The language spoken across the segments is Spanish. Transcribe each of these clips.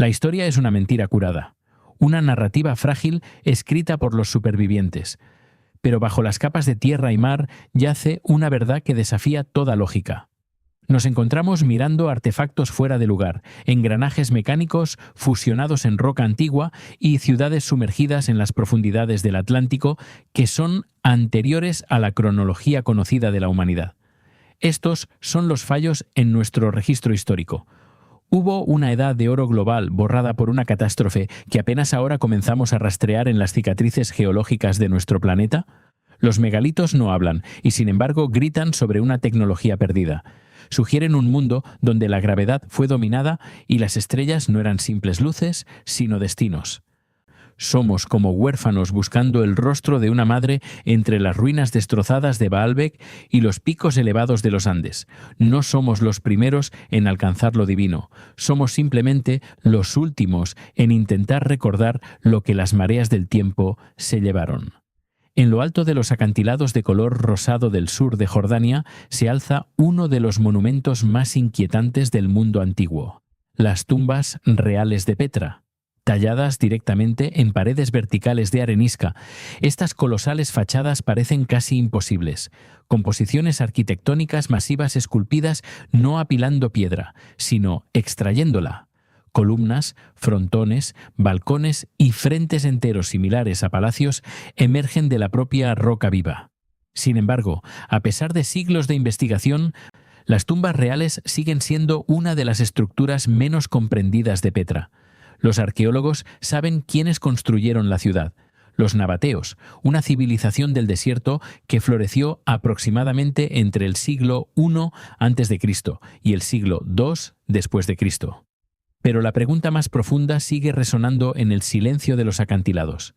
La historia es una mentira curada, una narrativa frágil escrita por los supervivientes, pero bajo las capas de tierra y mar yace una verdad que desafía toda lógica. Nos encontramos mirando artefactos fuera de lugar, engranajes mecánicos fusionados en roca antigua y ciudades sumergidas en las profundidades del Atlántico que son anteriores a la cronología conocida de la humanidad. Estos son los fallos en nuestro registro histórico. ¿Hubo una edad de oro global borrada por una catástrofe que apenas ahora comenzamos a rastrear en las cicatrices geológicas de nuestro planeta? Los megalitos no hablan y, sin embargo, gritan sobre una tecnología perdida. Sugieren un mundo donde la gravedad fue dominada y las estrellas no eran simples luces, sino destinos. Somos como huérfanos buscando el rostro de una madre entre las ruinas destrozadas de Baalbek y los picos elevados de los Andes. No somos los primeros en alcanzar lo divino, somos simplemente los últimos en intentar recordar lo que las mareas del tiempo se llevaron. En lo alto de los acantilados de color rosado del sur de Jordania se alza uno de los monumentos más inquietantes del mundo antiguo, las tumbas reales de Petra. Talladas directamente en paredes verticales de arenisca, estas colosales fachadas parecen casi imposibles, composiciones arquitectónicas masivas esculpidas no apilando piedra, sino extrayéndola. Columnas, frontones, balcones y frentes enteros similares a palacios emergen de la propia roca viva. Sin embargo, a pesar de siglos de investigación, las tumbas reales siguen siendo una de las estructuras menos comprendidas de Petra. Los arqueólogos saben quiénes construyeron la ciudad. Los nabateos, una civilización del desierto que floreció aproximadamente entre el siglo I a.C. y el siglo II después de Cristo. Pero la pregunta más profunda sigue resonando en el silencio de los acantilados.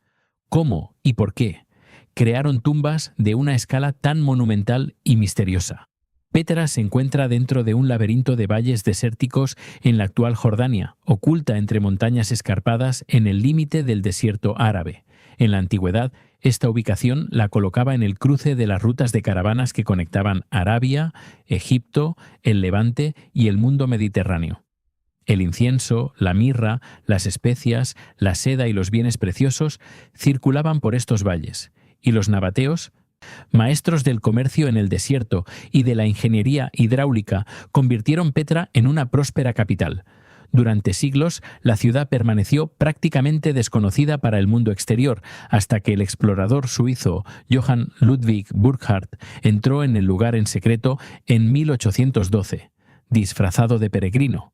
¿Cómo y por qué crearon tumbas de una escala tan monumental y misteriosa? Petra se encuentra dentro de un laberinto de valles desérticos en la actual Jordania, oculta entre montañas escarpadas en el límite del desierto árabe. En la antigüedad, esta ubicación la colocaba en el cruce de las rutas de caravanas que conectaban Arabia, Egipto, el Levante y el mundo mediterráneo. El incienso, la mirra, las especias, la seda y los bienes preciosos circulaban por estos valles, y los nabateos, maestros del comercio en el desierto y de la ingeniería hidráulica, convirtieron Petra en una próspera capital. Durante siglos, la ciudad permaneció prácticamente desconocida para el mundo exterior, hasta que el explorador suizo Johann Ludwig Burckhardt entró en el lugar en secreto en 1812, disfrazado de peregrino.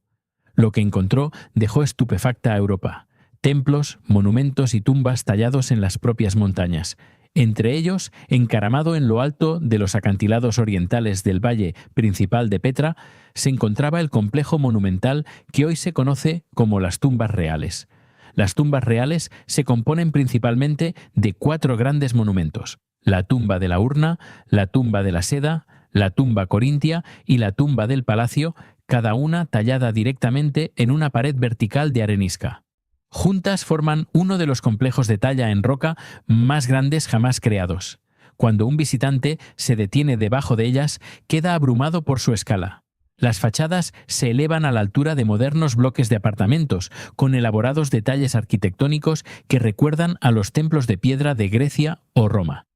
Lo que encontró dejó estupefacta a Europa. Templos, monumentos y tumbas tallados en las propias montañas. Entre ellos, encaramado en lo alto de los acantilados orientales del valle principal de Petra, se encontraba el complejo monumental que hoy se conoce como las tumbas reales. Las tumbas reales se componen principalmente de 4 grandes monumentos: la tumba de la urna, la tumba de la seda, la tumba corintia y la tumba del palacio, cada una tallada directamente en una pared vertical de arenisca. Juntas forman uno de los complejos de talla en roca más grandes jamás creados. Cuando un visitante se detiene debajo de ellas, queda abrumado por su escala. Las fachadas se elevan a la altura de modernos bloques de apartamentos, con elaborados detalles arquitectónicos que recuerdan a los templos de piedra de Grecia o Roma.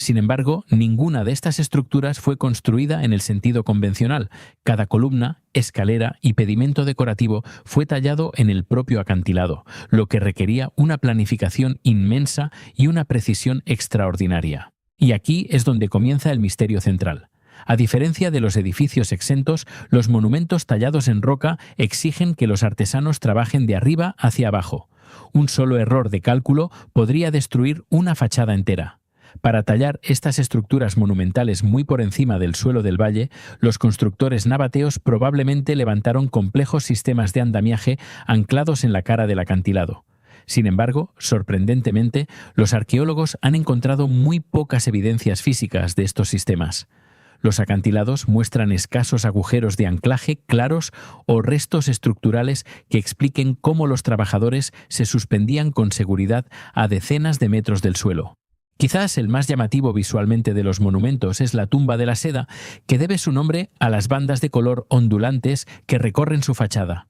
Sin embargo, ninguna de estas estructuras fue construida en el sentido convencional. Cada columna, escalera y pedimento decorativo fue tallado en el propio acantilado, lo que requería una planificación inmensa y una precisión extraordinaria. Y aquí es donde comienza el misterio central. A diferencia de los edificios exentos, los monumentos tallados en roca exigen que los artesanos trabajen de arriba hacia abajo. Un solo error de cálculo podría destruir una fachada entera. Para tallar estas estructuras monumentales muy por encima del suelo del valle, los constructores nabateos probablemente levantaron complejos sistemas de andamiaje anclados en la cara del acantilado. Sin embargo, sorprendentemente, los arqueólogos han encontrado muy pocas evidencias físicas de estos sistemas. Los acantilados muestran escasos agujeros de anclaje claros o restos estructurales que expliquen cómo los trabajadores se suspendían con seguridad a decenas de metros del suelo. Quizás el más llamativo visualmente de los monumentos es la tumba de la seda, que debe su nombre a las bandas de color ondulantes que recorren su fachada.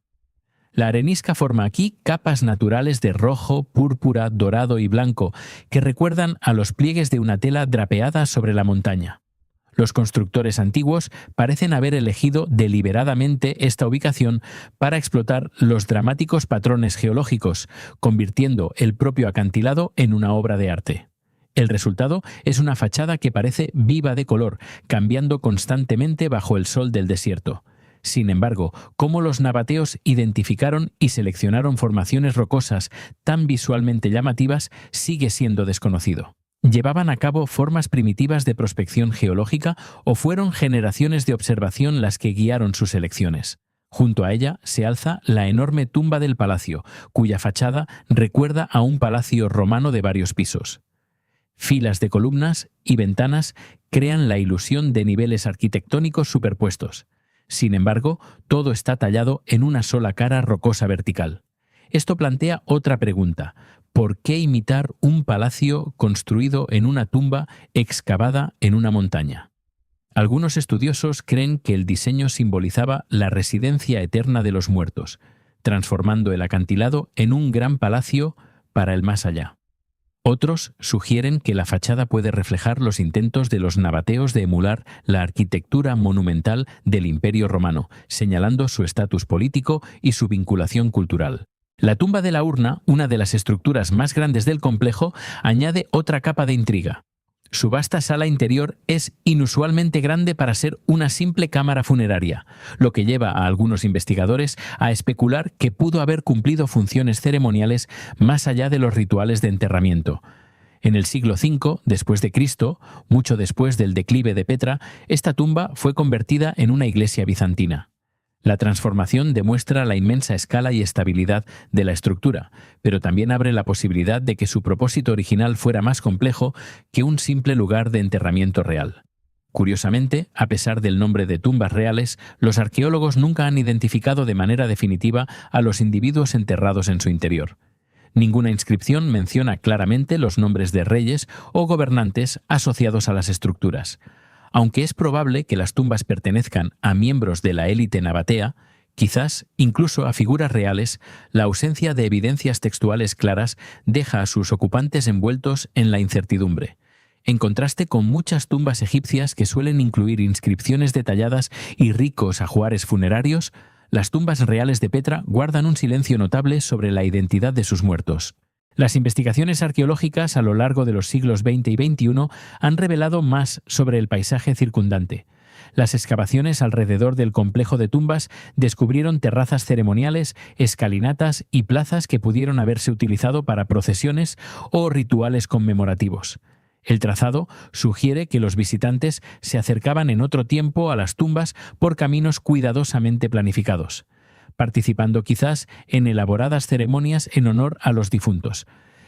La arenisca forma aquí capas naturales de rojo, púrpura, dorado y blanco que recuerdan a los pliegues de una tela drapeada sobre la montaña. Los constructores antiguos parecen haber elegido deliberadamente esta ubicación para explotar los dramáticos patrones geológicos, convirtiendo el propio acantilado en una obra de arte. El resultado es una fachada que parece viva de color, cambiando constantemente bajo el sol del desierto. Sin embargo, cómo los nabateos identificaron y seleccionaron formaciones rocosas tan visualmente llamativas sigue siendo desconocido. ¿Llevaban a cabo formas primitivas de prospección geológica o fueron generaciones de observación las que guiaron sus elecciones? Junto a ella se alza la enorme tumba del palacio, cuya fachada recuerda a un palacio romano de varios pisos. Filas de columnas y ventanas crean la ilusión de niveles arquitectónicos superpuestos. Sin embargo, todo está tallado en una sola cara rocosa vertical. Esto plantea otra pregunta: ¿por qué imitar un palacio construido en una tumba excavada en una montaña? Algunos estudiosos creen que el diseño simbolizaba la residencia eterna de los muertos, transformando el acantilado en un gran palacio para el más allá. Otros sugieren que la fachada puede reflejar los intentos de los nabateos de emular la arquitectura monumental del Imperio Romano, señalando su estatus político y su vinculación cultural. La tumba de la urna, una de las estructuras más grandes del complejo, añade otra capa de intriga. Su vasta sala interior es inusualmente grande para ser una simple cámara funeraria, lo que lleva a algunos investigadores a especular que pudo haber cumplido funciones ceremoniales más allá de los rituales de enterramiento. En el siglo V después de Cristo, mucho después del declive de Petra, esta tumba fue convertida en una iglesia bizantina. La transformación demuestra la inmensa escala y estabilidad de la estructura, pero también abre la posibilidad de que su propósito original fuera más complejo que un simple lugar de enterramiento real. Curiosamente, a pesar del nombre de tumbas reales, los arqueólogos nunca han identificado de manera definitiva a los individuos enterrados en su interior. Ninguna inscripción menciona claramente los nombres de reyes o gobernantes asociados a las estructuras. Aunque es probable que las tumbas pertenezcan a miembros de la élite nabatea, quizás incluso a figuras reales, la ausencia de evidencias textuales claras deja a sus ocupantes envueltos en la incertidumbre. En contraste con muchas tumbas egipcias que suelen incluir inscripciones detalladas y ricos ajuares funerarios, las tumbas reales de Petra guardan un silencio notable sobre la identidad de sus muertos. Las investigaciones arqueológicas a lo largo de los siglos XX y XXI han revelado más sobre el paisaje circundante. Las excavaciones alrededor del complejo de tumbas descubrieron terrazas ceremoniales, escalinatas y plazas que pudieron haberse utilizado para procesiones o rituales conmemorativos. El trazado sugiere que los visitantes se acercaban en otro tiempo a las tumbas por caminos cuidadosamente planificados, participando quizás en elaboradas ceremonias en honor a los difuntos.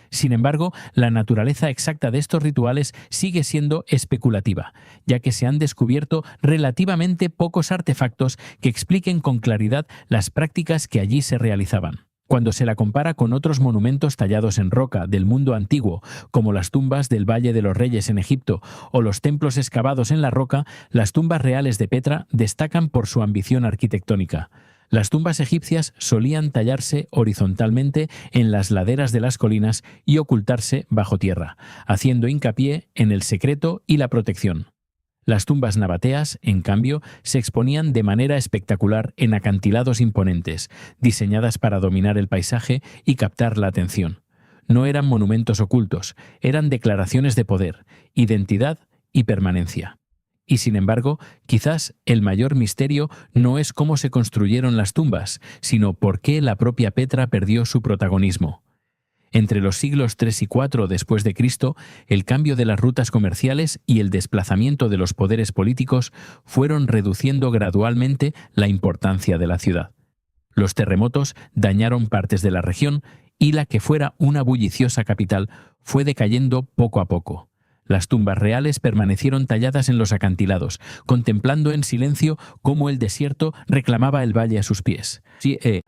Sin embargo, la naturaleza exacta de estos rituales sigue siendo especulativa, ya que se han descubierto relativamente pocos artefactos que expliquen con claridad las prácticas que allí se realizaban. Cuando se la compara con otros monumentos tallados en roca del mundo antiguo, como las tumbas del Valle de los Reyes en Egipto o los templos excavados en la roca, las tumbas reales de Petra destacan por su ambición arquitectónica. Las tumbas egipcias solían tallarse horizontalmente en las laderas de las colinas y ocultarse bajo tierra, haciendo hincapié en el secreto y la protección. Las tumbas nabateas, en cambio, se exponían de manera espectacular en acantilados imponentes, diseñadas para dominar el paisaje y captar la atención. No eran monumentos ocultos, eran declaraciones de poder, identidad y permanencia. Y sin embargo, quizás el mayor misterio no es cómo se construyeron las tumbas, sino por qué la propia Petra perdió su protagonismo. Entre los siglos III y IV después de Cristo, el cambio de las rutas comerciales y el desplazamiento de los poderes políticos fueron reduciendo gradualmente la importancia de la ciudad. Los terremotos dañaron partes de la región y la que fuera una bulliciosa capital fue decayendo poco a poco. Las tumbas reales permanecieron talladas en los acantilados, contemplando en silencio cómo el desierto reclamaba el valle a sus pies.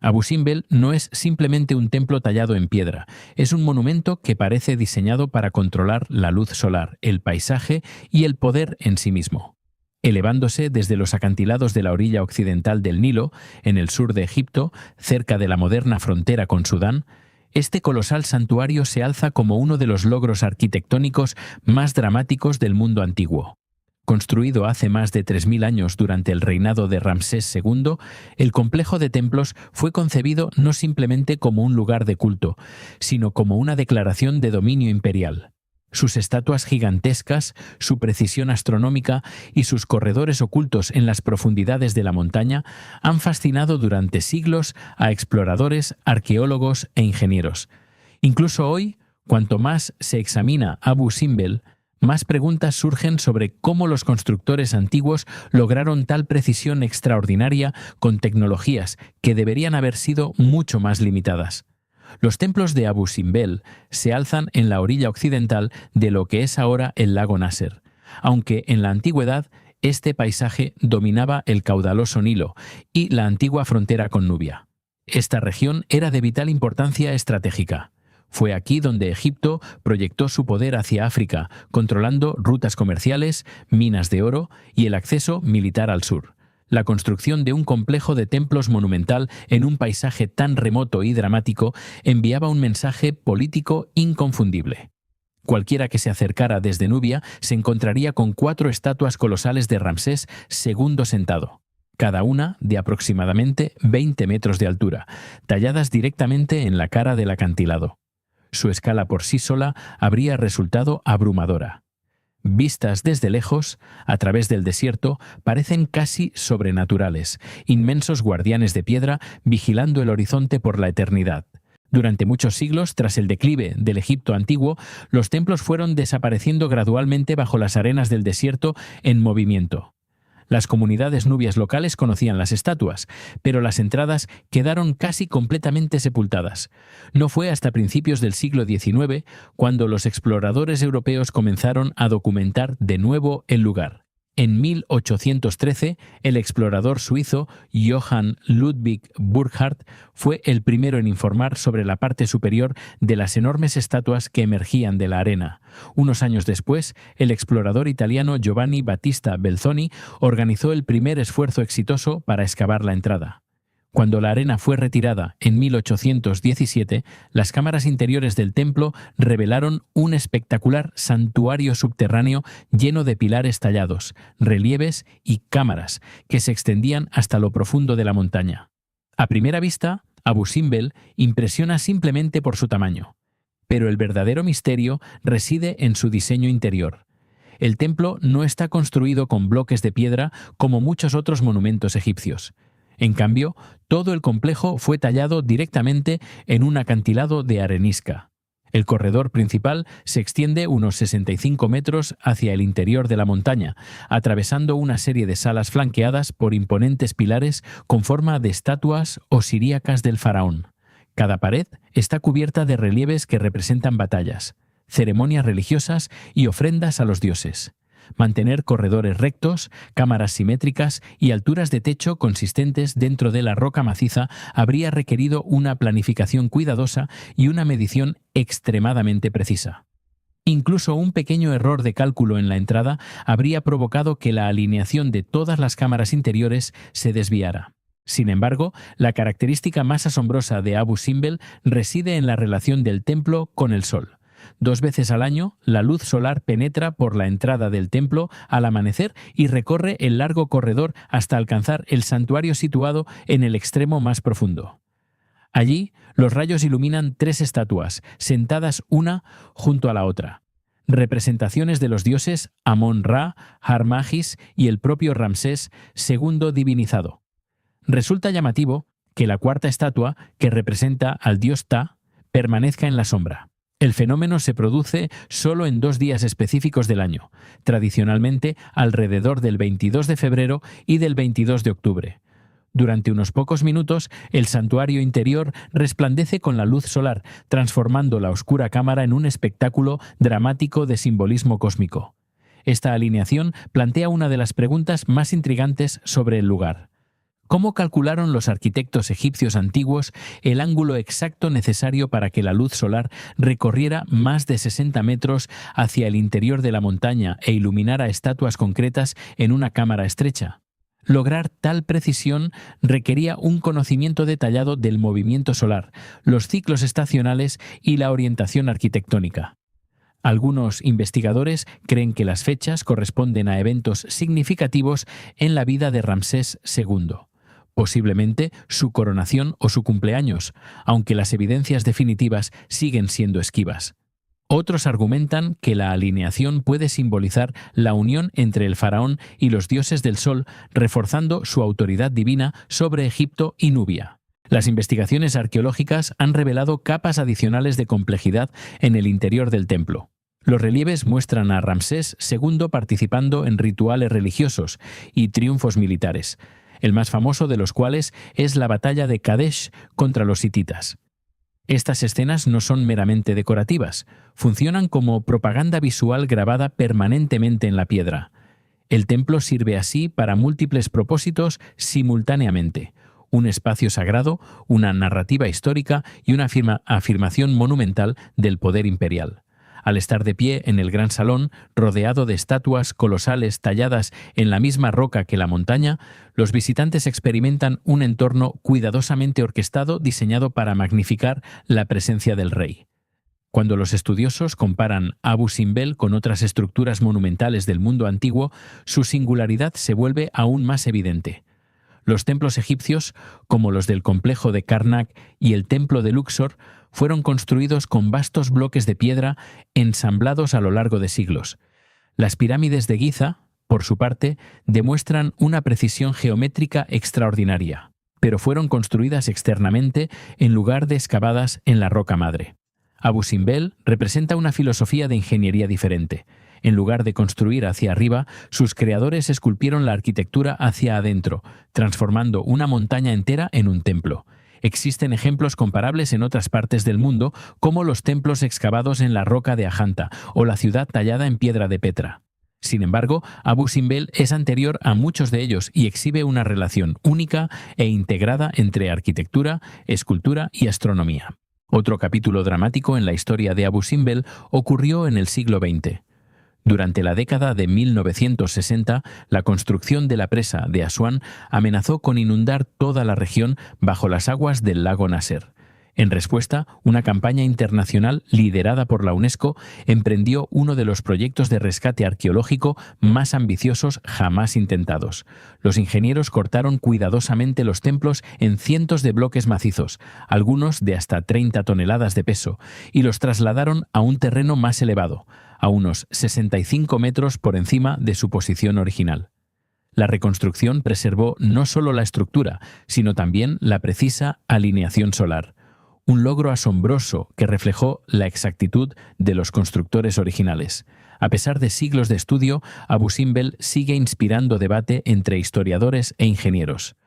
Abu Simbel no es simplemente un templo tallado en piedra, es un monumento que parece diseñado para controlar la luz solar, el paisaje y el poder en sí mismo. Elevándose desde los acantilados de la orilla occidental del Nilo, en el sur de Egipto, cerca de la moderna frontera con Sudán, este colosal santuario se alza como uno de los logros arquitectónicos más dramáticos del mundo antiguo. Construido hace más de 3000 años durante el reinado de Ramsés II, el complejo de templos fue concebido no simplemente como un lugar de culto, sino como una declaración de dominio imperial. Sus estatuas gigantescas, su precisión astronómica y sus corredores ocultos en las profundidades de la montaña han fascinado durante siglos a exploradores, arqueólogos e ingenieros. Incluso hoy, cuanto más se examina Abu Simbel, más preguntas surgen sobre cómo los constructores antiguos lograron tal precisión extraordinaria con tecnologías que deberían haber sido mucho más limitadas. Los templos de Abu Simbel se alzan en la orilla occidental de lo que es ahora el lago Nasser, aunque en la antigüedad este paisaje dominaba el caudaloso Nilo y la antigua frontera con Nubia. Esta región era de vital importancia estratégica. Fue aquí donde Egipto proyectó su poder hacia África, controlando rutas comerciales, minas de oro y el acceso militar al sur. La construcción de un complejo de templos monumental en un paisaje tan remoto y dramático enviaba un mensaje político inconfundible. Cualquiera que se acercara desde Nubia se encontraría con 4 estatuas colosales de Ramsés II sentado, cada una de aproximadamente 20 metros de altura, talladas directamente en la cara del acantilado. Su escala por sí sola habría resultado abrumadora. Vistas desde lejos, a través del desierto, parecen casi sobrenaturales, inmensos guardianes de piedra vigilando el horizonte por la eternidad. Durante muchos siglos, tras el declive del Egipto antiguo, los templos fueron desapareciendo gradualmente bajo las arenas del desierto en movimiento. Las comunidades nubias locales conocían las estatuas, pero las entradas quedaron casi completamente sepultadas. No fue hasta principios del siglo XIX cuando los exploradores europeos comenzaron a documentar de nuevo el lugar. En 1813, el explorador suizo Johann Ludwig Burckhardt fue el primero en informar sobre la parte superior de las enormes estatuas que emergían de la arena. Unos años después, el explorador italiano Giovanni Battista Belzoni organizó el primer esfuerzo exitoso para excavar la entrada. Cuando la arena fue retirada en 1817, las cámaras interiores del templo revelaron un espectacular santuario subterráneo lleno de pilares tallados, relieves y cámaras que se extendían hasta lo profundo de la montaña. A primera vista, Abu Simbel impresiona simplemente por su tamaño, pero el verdadero misterio reside en su diseño interior. El templo no está construido con bloques de piedra como muchos otros monumentos egipcios. En cambio, todo el complejo fue tallado directamente en un acantilado de arenisca. El corredor principal se extiende unos 65 metros hacia el interior de la montaña, atravesando una serie de salas flanqueadas por imponentes pilares con forma de estatuas osiríacas del faraón. Cada pared está cubierta de relieves que representan batallas, ceremonias religiosas y ofrendas a los dioses. Mantener corredores rectos, cámaras simétricas y alturas de techo consistentes dentro de la roca maciza habría requerido una planificación cuidadosa y una medición extremadamente precisa. Incluso un pequeño error de cálculo en la entrada habría provocado que la alineación de todas las cámaras interiores se desviara. Sin embargo, la característica más asombrosa de Abu Simbel reside en la relación del templo con el sol. 2 veces al año, la luz solar penetra por la entrada del templo al amanecer y recorre el largo corredor hasta alcanzar el santuario situado en el extremo más profundo. Allí, los rayos iluminan 3 estatuas, sentadas una junto a la otra. Representaciones de los dioses Amón-Ra, Harmagis y el propio Ramsés II divinizado. Resulta llamativo que la 4ª estatua, que representa al dios Ta, permanezca en la sombra. El fenómeno se produce solo en 2 días específicos del año, tradicionalmente alrededor del 22 de febrero y del 22 de octubre. Durante unos pocos minutos, el santuario interior resplandece con la luz solar, transformando la oscura cámara en un espectáculo dramático de simbolismo cósmico. Esta alineación plantea una de las preguntas más intrigantes sobre el lugar. ¿Cómo calcularon los arquitectos egipcios antiguos el ángulo exacto necesario para que la luz solar recorriera más de 60 metros hacia el interior de la montaña e iluminara estatuas concretas en una cámara estrecha? Lograr tal precisión requería un conocimiento detallado del movimiento solar, los ciclos estacionales y la orientación arquitectónica. Algunos investigadores creen que las fechas corresponden a eventos significativos en la vida de Ramsés II, posiblemente su coronación o su cumpleaños, aunque las evidencias definitivas siguen siendo esquivas. Otros argumentan que la alineación puede simbolizar la unión entre el faraón y los dioses del sol, reforzando su autoridad divina sobre Egipto y Nubia. Las investigaciones arqueológicas han revelado capas adicionales de complejidad en el interior del templo. Los relieves muestran a Ramsés II participando en rituales religiosos y triunfos militares, el más famoso de los cuales es la batalla de Kadesh contra los hititas. Estas escenas no son meramente decorativas, funcionan como propaganda visual grabada permanentemente en la piedra. El templo sirve así para múltiples propósitos simultáneamente: un espacio sagrado, una narrativa histórica y una afirmación monumental del poder imperial. Al estar de pie en el gran salón, rodeado de estatuas colosales talladas en la misma roca que la montaña, los visitantes experimentan un entorno cuidadosamente orquestado diseñado para magnificar la presencia del rey. Cuando los estudiosos comparan Abu Simbel con otras estructuras monumentales del mundo antiguo, su singularidad se vuelve aún más evidente. Los templos egipcios, como los del complejo de Karnak y el templo de Luxor, fueron construidos con vastos bloques de piedra ensamblados a lo largo de siglos. Las pirámides de Giza, por su parte, demuestran una precisión geométrica extraordinaria, pero fueron construidas externamente en lugar de excavadas en la roca madre. Abu Simbel representa una filosofía de ingeniería diferente. En lugar de construir hacia arriba, sus creadores esculpieron la arquitectura hacia adentro, transformando una montaña entera en un templo. Existen ejemplos comparables en otras partes del mundo, como los templos excavados en la roca de Ajanta o la ciudad tallada en piedra de Petra. Sin embargo, Abu Simbel es anterior a muchos de ellos y exhibe una relación única e integrada entre arquitectura, escultura y astronomía. Otro capítulo dramático en la historia de Abu Simbel ocurrió en el siglo XX. Durante la década de 1960, la construcción de la presa de Asuán amenazó con inundar toda la región bajo las aguas del lago Nasser. En respuesta, una campaña internacional liderada por la UNESCO emprendió uno de los proyectos de rescate arqueológico más ambiciosos jamás intentados. Los ingenieros cortaron cuidadosamente los templos en cientos de bloques macizos, algunos de hasta 30 toneladas de peso, y los trasladaron a un terreno más elevado, a unos 65 metros por encima de su posición original. La reconstrucción preservó no solo la estructura, sino también la precisa alineación solar, un logro asombroso que reflejó la exactitud de los constructores originales. A pesar de siglos de estudio, Abu Simbel sigue inspirando debate entre historiadores e ingenieros.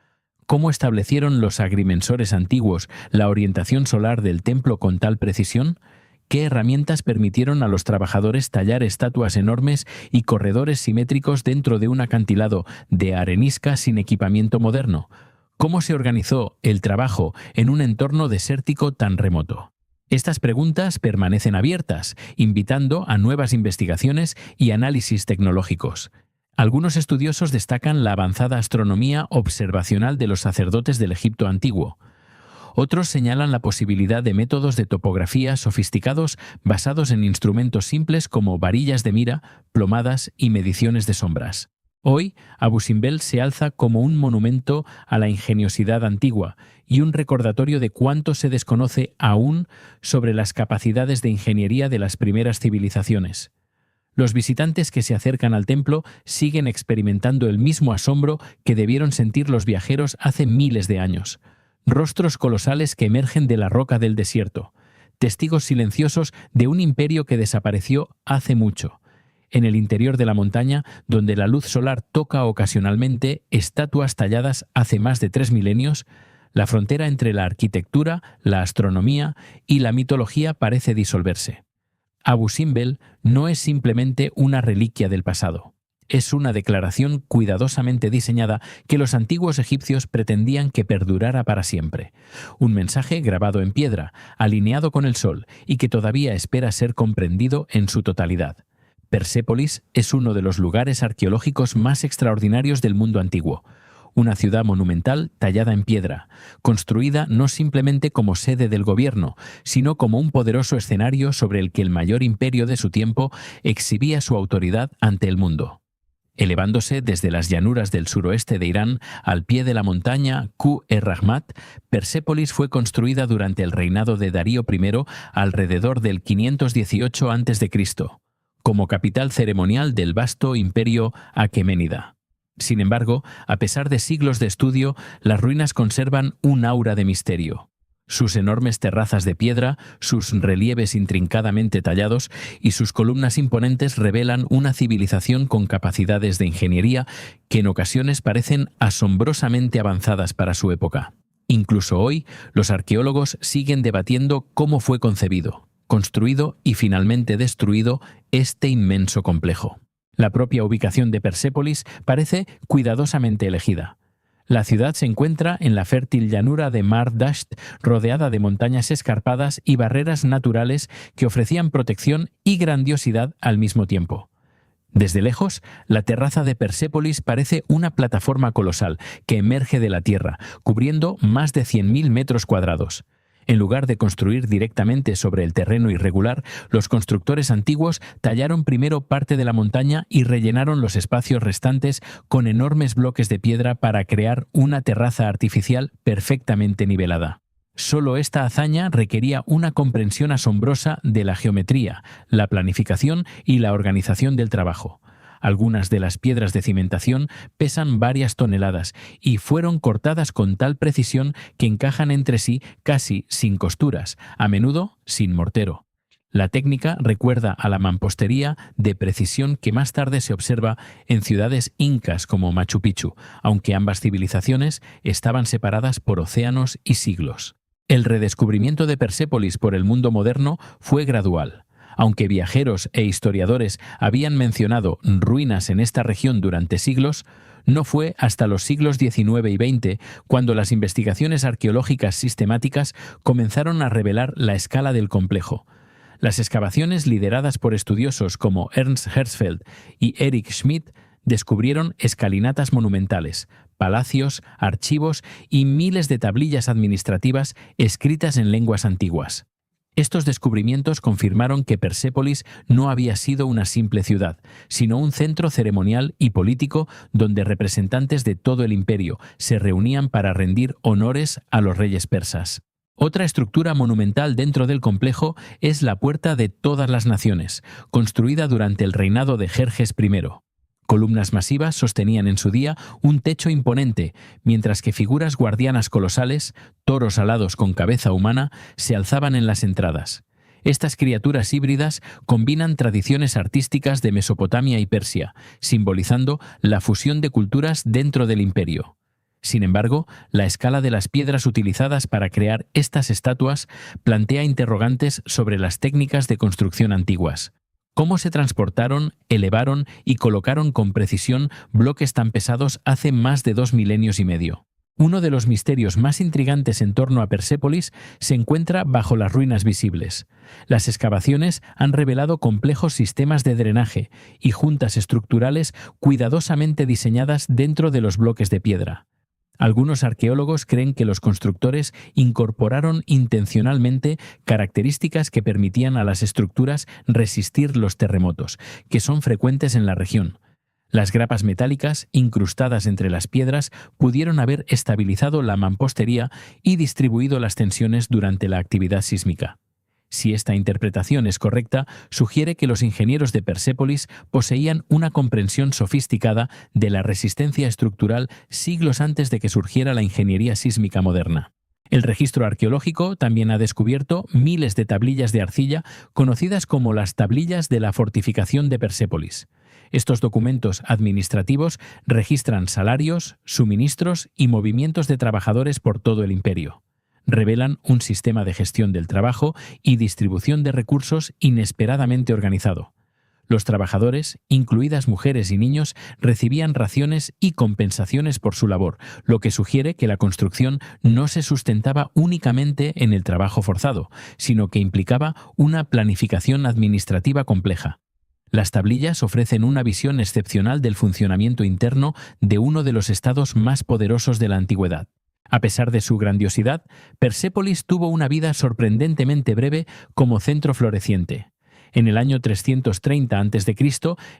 ¿Cómo establecieron los agrimensores antiguos la orientación solar del templo con tal precisión? ¿Qué herramientas permitieron a los trabajadores tallar estatuas enormes y corredores simétricos dentro de un acantilado de arenisca sin equipamiento moderno? ¿Cómo se organizó el trabajo en un entorno desértico tan remoto? Estas preguntas permanecen abiertas, invitando a nuevas investigaciones y análisis tecnológicos. Algunos estudiosos destacan la avanzada astronomía observacional de los sacerdotes del Egipto antiguo. Otros señalan la posibilidad de métodos de topografía sofisticados basados en instrumentos simples como varillas de mira, plomadas y mediciones de sombras. Hoy, Abu Simbel se alza como un monumento a la ingeniosidad antigua y un recordatorio de cuánto se desconoce aún sobre las capacidades de ingeniería de las primeras civilizaciones. Los visitantes que se acercan al templo siguen experimentando el mismo asombro que debieron sentir los viajeros hace miles de años. Rostros colosales que emergen de la roca del desierto, testigos silenciosos de un imperio que desapareció hace mucho. En el interior de la montaña, donde la luz solar toca ocasionalmente estatuas talladas hace más de 3 milenios, la frontera entre la arquitectura, la astronomía y la mitología parece disolverse. Abu Simbel no es simplemente una reliquia del pasado. Es una declaración cuidadosamente diseñada que los antiguos egipcios pretendían que perdurara para siempre. Un mensaje grabado en piedra, alineado con el sol y que todavía espera ser comprendido en su totalidad. Persépolis es uno de los lugares arqueológicos más extraordinarios del mundo antiguo. Una ciudad monumental tallada en piedra, construida no simplemente como sede del gobierno, sino como un poderoso escenario sobre el que el mayor imperio de su tiempo exhibía su autoridad ante el mundo. Elevándose desde las llanuras del suroeste de Irán al pie de la montaña Ku-e-Rahmat, Persépolis fue construida durante el reinado de Darío I alrededor del 518 a.C., como capital ceremonial del vasto imperio aqueménida. Sin embargo, a pesar de siglos de estudio, las ruinas conservan un aura de misterio. Sus enormes terrazas de piedra, sus relieves intrincadamente tallados y sus columnas imponentes revelan una civilización con capacidades de ingeniería que en ocasiones parecen asombrosamente avanzadas para su época. Incluso hoy, los arqueólogos siguen debatiendo cómo fue concebido, construido y finalmente destruido este inmenso complejo. La propia ubicación de Persépolis parece cuidadosamente elegida. La ciudad se encuentra en la fértil llanura de Mar Dasht, rodeada de montañas escarpadas y barreras naturales que ofrecían protección y grandiosidad al mismo tiempo. Desde lejos, la terraza de Persépolis parece una plataforma colosal que emerge de la tierra, cubriendo más de 100.000 metros cuadrados. En lugar de construir directamente sobre el terreno irregular, los constructores antiguos tallaron primero parte de la montaña y rellenaron los espacios restantes con enormes bloques de piedra para crear una terraza artificial perfectamente nivelada. Solo esta hazaña requería una comprensión asombrosa de la geometría, la planificación y la organización del trabajo. Algunas de las piedras de cimentación pesan varias toneladas y fueron cortadas con tal precisión que encajan entre sí casi sin costuras, a menudo sin mortero. La técnica recuerda a la mampostería de precisión que más tarde se observa en ciudades incas como Machu Picchu, aunque ambas civilizaciones estaban separadas por océanos y siglos. El redescubrimiento de Persépolis por el mundo moderno fue gradual. Aunque viajeros e historiadores habían mencionado ruinas en esta región durante siglos, no fue hasta los siglos XIX y XX cuando las investigaciones arqueológicas sistemáticas comenzaron a revelar la escala del complejo. Las excavaciones lideradas por estudiosos como Ernst Herzfeld y Erich Schmidt descubrieron escalinatas monumentales, palacios, archivos y miles de tablillas administrativas escritas en lenguas antiguas. Estos descubrimientos confirmaron que Persépolis no había sido una simple ciudad, sino un centro ceremonial y político donde representantes de todo el imperio se reunían para rendir honores a los reyes persas. Otra estructura monumental dentro del complejo es la Puerta de Todas las Naciones, construida durante el reinado de Jerjes I. Columnas masivas sostenían en su día un techo imponente, mientras que figuras guardianas colosales, toros alados con cabeza humana, se alzaban en las entradas. Estas criaturas híbridas combinan tradiciones artísticas de Mesopotamia y Persia, simbolizando la fusión de culturas dentro del imperio. Sin embargo, la escala de las piedras utilizadas para crear estas estatuas plantea interrogantes sobre las técnicas de construcción antiguas. ¿Cómo se transportaron, elevaron y colocaron con precisión bloques tan pesados hace más de 2 milenios y medio? Uno de los misterios más intrigantes en torno a Persépolis se encuentra bajo las ruinas visibles. Las excavaciones han revelado complejos sistemas de drenaje y juntas estructurales cuidadosamente diseñadas dentro de los bloques de piedra. Algunos arqueólogos creen que los constructores incorporaron intencionalmente características que permitían a las estructuras resistir los terremotos, que son frecuentes en la región. Las grapas metálicas, incrustadas entre las piedras, pudieron haber estabilizado la mampostería y distribuido las tensiones durante la actividad sísmica. Si esta interpretación es correcta, sugiere que los ingenieros de Persépolis poseían una comprensión sofisticada de la resistencia estructural siglos antes de que surgiera la ingeniería sísmica moderna. El registro arqueológico también ha descubierto miles de tablillas de arcilla conocidas como las tablillas de la fortificación de Persépolis. Estos documentos administrativos registran salarios, suministros y movimientos de trabajadores por todo el imperio. Revelan un sistema de gestión del trabajo y distribución de recursos inesperadamente organizado. Los trabajadores, incluidas mujeres y niños, recibían raciones y compensaciones por su labor, lo que sugiere que la construcción no se sustentaba únicamente en el trabajo forzado, sino que implicaba una planificación administrativa compleja. Las tablillas ofrecen una visión excepcional del funcionamiento interno de uno de los estados más poderosos de la antigüedad. A pesar de su grandiosidad, Persépolis tuvo una vida sorprendentemente breve como centro floreciente. En el año 330 a.C.,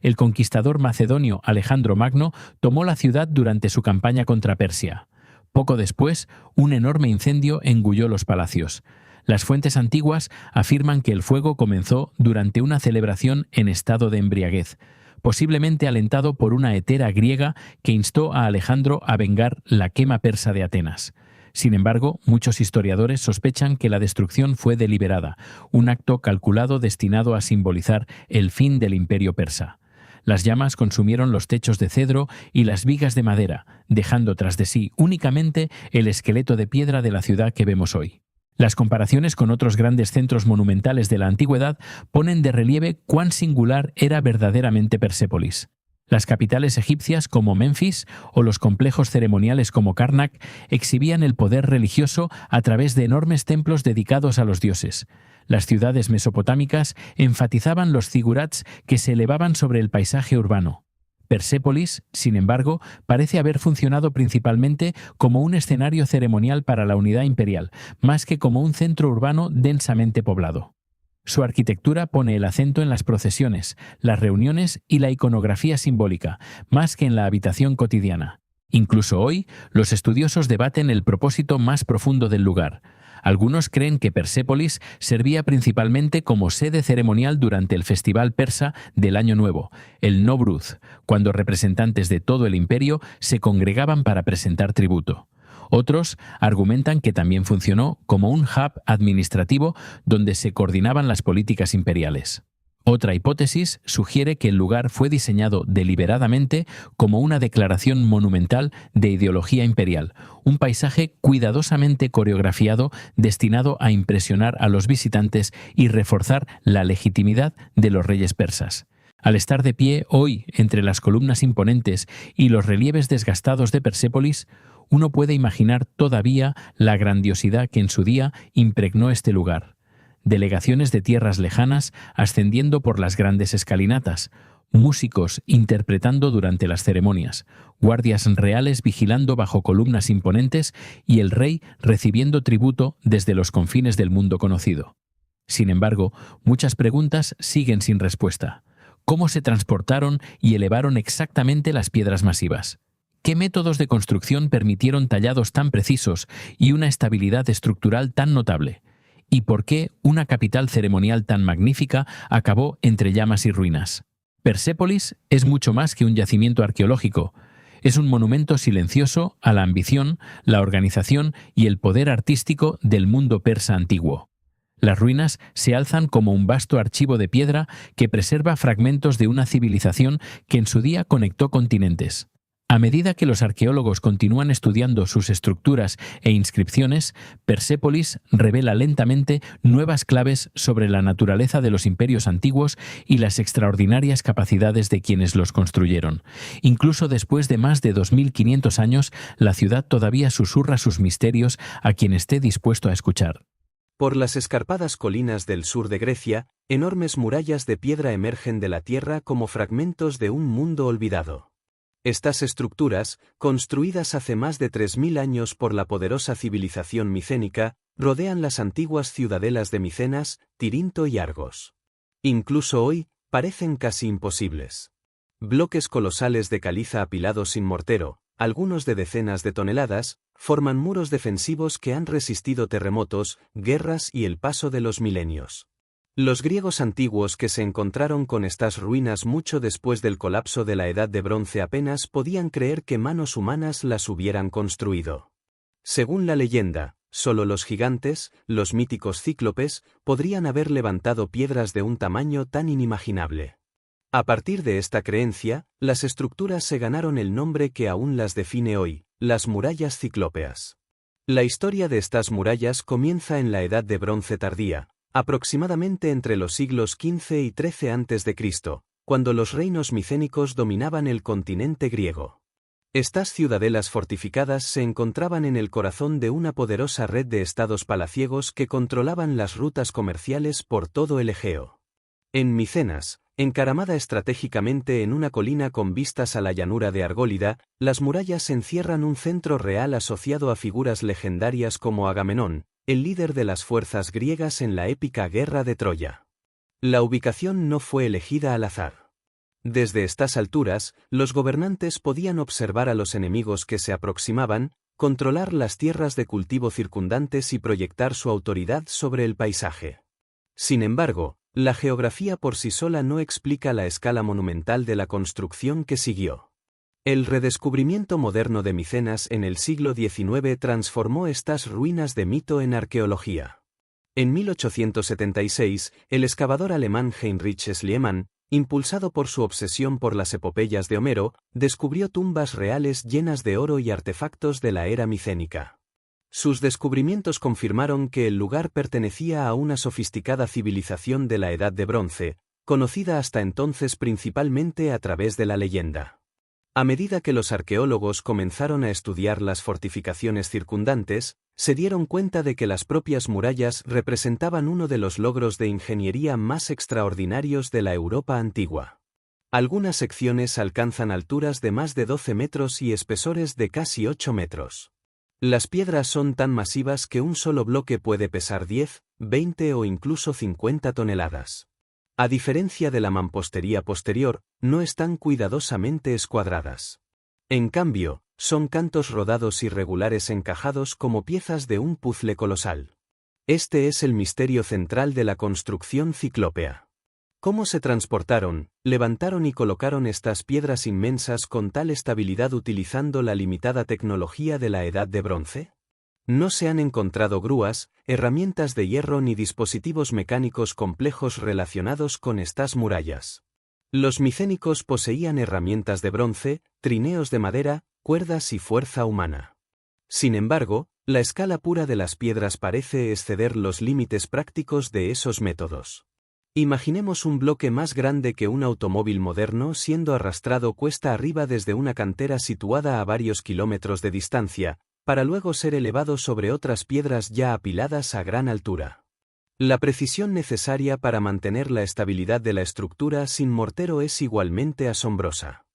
el conquistador macedonio Alejandro Magno tomó la ciudad durante su campaña contra Persia. Poco después, un enorme incendio engulló los palacios. Las fuentes antiguas afirman que el fuego comenzó durante una celebración en estado de embriaguez, posiblemente alentado por una hetera griega que instó a Alejandro a vengar la quema persa de Atenas. Sin embargo, muchos historiadores sospechan que la destrucción fue deliberada, un acto calculado destinado a simbolizar el fin del imperio persa. Las llamas consumieron los techos de cedro y las vigas de madera, dejando tras de sí únicamente el esqueleto de piedra de la ciudad que vemos hoy. Las comparaciones con otros grandes centros monumentales de la antigüedad ponen de relieve cuán singular era verdaderamente Persépolis. Las capitales egipcias como Menfis o los complejos ceremoniales como Karnak exhibían el poder religioso a través de enormes templos dedicados a los dioses. Las ciudades mesopotámicas enfatizaban los zigurats que se elevaban sobre el paisaje urbano. Persépolis, sin embargo, parece haber funcionado principalmente como un escenario ceremonial para la unidad imperial, más que como un centro urbano densamente poblado. Su arquitectura pone el acento en las procesiones, las reuniones y la iconografía simbólica, más que en la habitación cotidiana. Incluso hoy, los estudiosos debaten el propósito más profundo del lugar. Algunos creen que Persépolis servía principalmente como sede ceremonial durante el festival persa del Año Nuevo, el Novruz, cuando representantes de todo el imperio se congregaban para presentar tributo. Otros argumentan que también funcionó como un hub administrativo donde se coordinaban las políticas imperiales. Otra hipótesis sugiere que el lugar fue diseñado deliberadamente como una declaración monumental de ideología imperial, un paisaje cuidadosamente coreografiado destinado a impresionar a los visitantes y reforzar la legitimidad de los reyes persas. Al estar de pie hoy entre las columnas imponentes y los relieves desgastados de Persépolis, uno puede imaginar todavía la grandiosidad que en su día impregnó este lugar. Delegaciones de tierras lejanas ascendiendo por las grandes escalinatas, músicos interpretando durante las ceremonias, guardias reales vigilando bajo columnas imponentes y el rey recibiendo tributo desde los confines del mundo conocido. Sin embargo, muchas preguntas siguen sin respuesta. ¿Cómo se transportaron y elevaron exactamente las piedras masivas? ¿Qué métodos de construcción permitieron tallados tan precisos y una estabilidad estructural tan notable? ¿Y por qué una capital ceremonial tan magnífica acabó entre llamas y ruinas? Persépolis es mucho más que un yacimiento arqueológico. Es un monumento silencioso a la ambición, la organización y el poder artístico del mundo persa antiguo. Las ruinas se alzan como un vasto archivo de piedra que preserva fragmentos de una civilización que en su día conectó continentes. A medida que los arqueólogos continúan estudiando sus estructuras e inscripciones, Persépolis revela lentamente nuevas claves sobre la naturaleza de los imperios antiguos y las extraordinarias capacidades de quienes los construyeron. Incluso después de más de 2500 años, la ciudad todavía susurra sus misterios a quien esté dispuesto a escuchar. Por las escarpadas colinas del sur de Grecia, enormes murallas de piedra emergen de la tierra como fragmentos de un mundo olvidado. Estas estructuras, construidas hace más de 3000 años por la poderosa civilización micénica, rodean las antiguas ciudadelas de Micenas, Tirinto y Argos. Incluso hoy, parecen casi imposibles. Bloques colosales de caliza apilados sin mortero, algunos de decenas de toneladas, forman muros defensivos que han resistido terremotos, guerras y el paso de los milenios. Los griegos antiguos que se encontraron con estas ruinas mucho después del colapso de la Edad de Bronce apenas podían creer que manos humanas las hubieran construido. Según la leyenda, solo los gigantes, los míticos cíclopes, podrían haber levantado piedras de un tamaño tan inimaginable. A partir de esta creencia, las estructuras se ganaron el nombre que aún las define hoy, las murallas ciclópeas. La historia de estas murallas comienza en la Edad de Bronce tardía, aproximadamente entre los siglos XV y XIII a.C., cuando los reinos micénicos dominaban el continente griego. Estas ciudadelas fortificadas se encontraban en el corazón de una poderosa red de estados palaciegos que controlaban las rutas comerciales por todo el Egeo. En Micenas, encaramada estratégicamente en una colina con vistas a la llanura de Argólida, las murallas encierran un centro real asociado a figuras legendarias como Agamenón, el líder de las fuerzas griegas en la épica Guerra de Troya. La ubicación no fue elegida al azar. Desde estas alturas, los gobernantes podían observar a los enemigos que se aproximaban, controlar las tierras de cultivo circundantes y proyectar su autoridad sobre el paisaje. Sin embargo, la geografía por sí sola no explica la escala monumental de la construcción que siguió. El redescubrimiento moderno de Micenas en el siglo XIX transformó estas ruinas de mito en arqueología. En 1876, el excavador alemán Heinrich Schliemann, impulsado por su obsesión por las epopeyas de Homero, descubrió tumbas reales llenas de oro y artefactos de la era micénica. Sus descubrimientos confirmaron que el lugar pertenecía a una sofisticada civilización de la Edad de Bronce, conocida hasta entonces principalmente a través de la leyenda. A medida que los arqueólogos comenzaron a estudiar las fortificaciones circundantes, se dieron cuenta de que las propias murallas representaban uno de los logros de ingeniería más extraordinarios de la Europa antigua. Algunas secciones alcanzan alturas de más de 12 metros y espesores de casi 8 metros. Las piedras son tan masivas que un solo bloque puede pesar 10, 20 o incluso 50 toneladas. A diferencia de la mampostería posterior, no están cuidadosamente escuadradas. En cambio, son cantos rodados irregulares encajados como piezas de un puzle colosal. Este es el misterio central de la construcción ciclópea. ¿Cómo se transportaron, levantaron y colocaron estas piedras inmensas con tal estabilidad utilizando la limitada tecnología de la Edad de Bronce? No se han encontrado grúas, herramientas de hierro ni dispositivos mecánicos complejos relacionados con estas murallas. Los micénicos poseían herramientas de bronce, trineos de madera, cuerdas y fuerza humana. Sin embargo, la escala pura de las piedras parece exceder los límites prácticos de esos métodos. Imaginemos un bloque más grande que un automóvil moderno siendo arrastrado cuesta arriba desde una cantera situada a varios kilómetros de distancia, para luego ser elevado sobre otras piedras ya apiladas a gran altura. La precisión necesaria para mantener la estabilidad de la estructura sin mortero es igualmente asombrosa.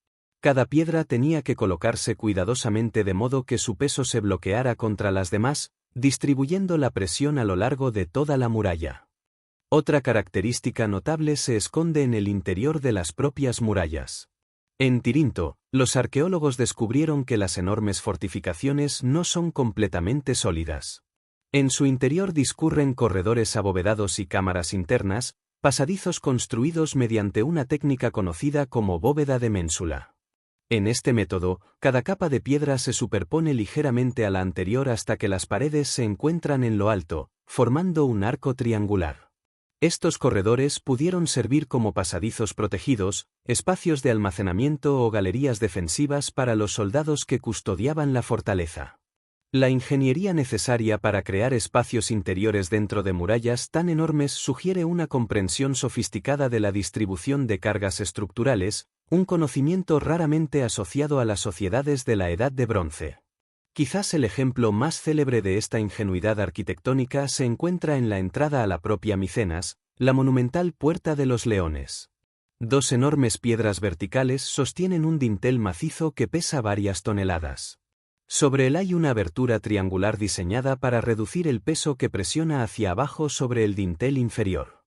Cada piedra tenía que colocarse cuidadosamente de modo que su peso se bloqueara contra las demás, distribuyendo la presión a lo largo de toda la muralla. Otra característica notable se esconde en el interior de las propias murallas. En Tirinto, los arqueólogos descubrieron que las enormes fortificaciones no son completamente sólidas. En su interior discurren corredores abovedados y cámaras internas, pasadizos construidos mediante una técnica conocida como bóveda de ménsula. En este método, cada capa de piedra se superpone ligeramente a la anterior hasta que las paredes se encuentran en lo alto, formando un arco triangular. Estos corredores pudieron servir como pasadizos protegidos, espacios de almacenamiento o galerías defensivas para los soldados que custodiaban la fortaleza. La ingeniería necesaria para crear espacios interiores dentro de murallas tan enormes sugiere una comprensión sofisticada de la distribución de cargas estructurales, un conocimiento raramente asociado a las sociedades de la Edad de Bronce. Quizás el ejemplo más célebre de esta ingenuidad arquitectónica se encuentra en la entrada a la propia Micenas, la monumental Puerta de los Leones. Dos enormes piedras verticales sostienen un dintel macizo que pesa varias toneladas. Sobre él hay una abertura triangular diseñada para reducir el peso que presiona hacia abajo sobre el dintel inferior.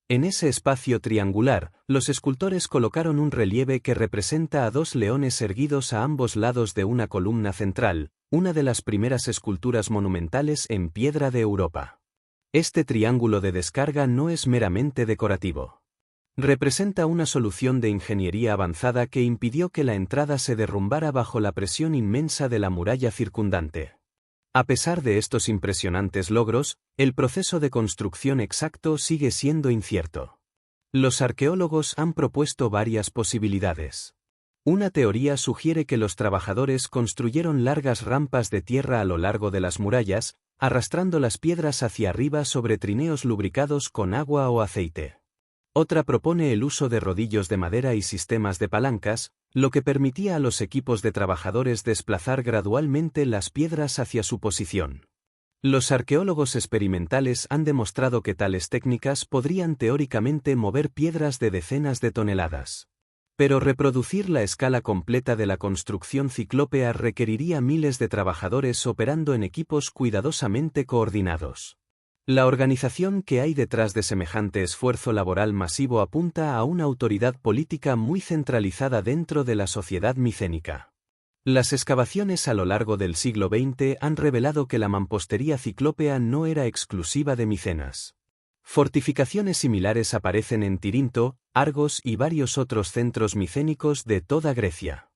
En ese espacio triangular, los escultores colocaron un relieve que representa a dos leones erguidos a ambos lados de una columna central, una de las primeras esculturas monumentales en piedra de Europa. Este triángulo de descarga no es meramente decorativo. Representa una solución de ingeniería avanzada que impidió que la entrada se derrumbara bajo la presión inmensa de la muralla circundante. A pesar de estos impresionantes logros, el proceso de construcción exacto sigue siendo incierto. Los arqueólogos han propuesto varias posibilidades. Una teoría sugiere que los trabajadores construyeron largas rampas de tierra a lo largo de las murallas, arrastrando las piedras hacia arriba sobre trineos lubricados con agua o aceite. Otra propone el uso de rodillos de madera y sistemas de palancas, lo que permitía a los equipos de trabajadores desplazar gradualmente las piedras hacia su posición. Los arqueólogos experimentales han demostrado que tales técnicas podrían teóricamente mover piedras de decenas de toneladas. Pero reproducir la escala completa de la construcción ciclópea requeriría miles de trabajadores operando en equipos cuidadosamente coordinados. La organización que hay detrás de semejante esfuerzo laboral masivo apunta a una autoridad política muy centralizada dentro de la sociedad micénica. Las excavaciones a lo largo del siglo XX han revelado que la mampostería ciclópea no era exclusiva de Micenas. Fortificaciones similares aparecen en Tirinto, Argos y varios otros centros micénicos de toda Grecia.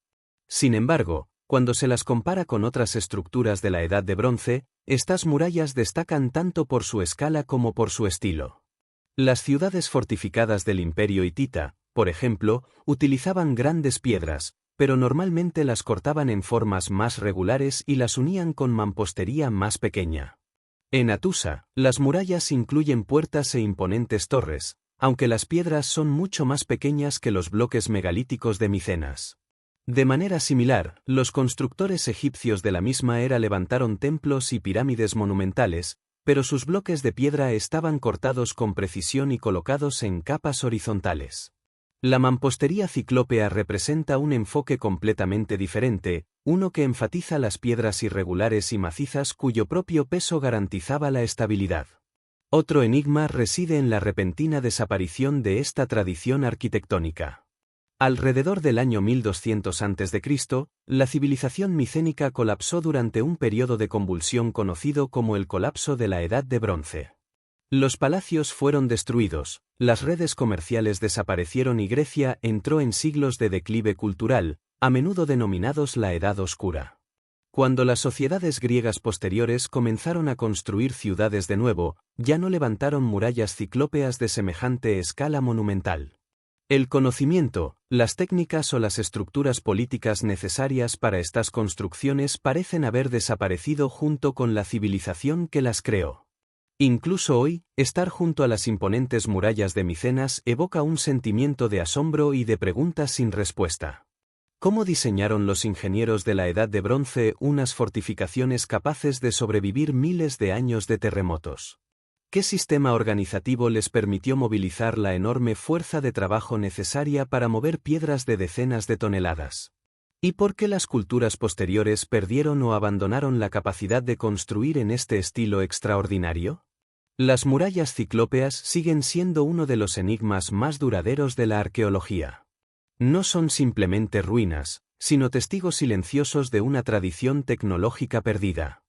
Sin embargo, cuando se las compara con otras estructuras de la Edad de Bronce, estas murallas destacan tanto por su escala como por su estilo. Las ciudades fortificadas del Imperio hitita, por ejemplo, utilizaban grandes piedras, pero normalmente las cortaban en formas más regulares y las unían con mampostería más pequeña. En Hatusa, las murallas incluyen puertas e imponentes torres, aunque las piedras son mucho más pequeñas que los bloques megalíticos de Micenas. De manera similar, los constructores egipcios de la misma era levantaron templos y pirámides monumentales, pero sus bloques de piedra estaban cortados con precisión y colocados en capas horizontales. La mampostería ciclópea representa un enfoque completamente diferente, uno que enfatiza las piedras irregulares y macizas cuyo propio peso garantizaba la estabilidad. Otro enigma reside en la repentina desaparición de esta tradición arquitectónica. Alrededor del año 1200 a.C., la civilización micénica colapsó durante un periodo de convulsión conocido como el colapso de la Edad de Bronce. Los palacios fueron destruidos, las redes comerciales desaparecieron y Grecia entró en siglos de declive cultural, a menudo denominados la Edad Oscura. Cuando las sociedades griegas posteriores comenzaron a construir ciudades de nuevo, ya no levantaron murallas ciclópeas de semejante escala monumental. El conocimiento, las técnicas o las estructuras políticas necesarias para estas construcciones parecen haber desaparecido junto con la civilización que las creó. Incluso hoy, estar junto a las imponentes murallas de Micenas evoca un sentimiento de asombro y de preguntas sin respuesta. ¿Cómo diseñaron los ingenieros de la Edad de Bronce unas fortificaciones capaces de sobrevivir miles de años de terremotos? ¿Qué sistema organizativo les permitió movilizar la enorme fuerza de trabajo necesaria para mover piedras de decenas de toneladas? ¿Y por qué las culturas posteriores perdieron o abandonaron la capacidad de construir en este estilo extraordinario? Las murallas ciclópeas siguen siendo uno de los enigmas más duraderos de la arqueología. No son simplemente ruinas, sino testigos silenciosos de una tradición tecnológica perdida.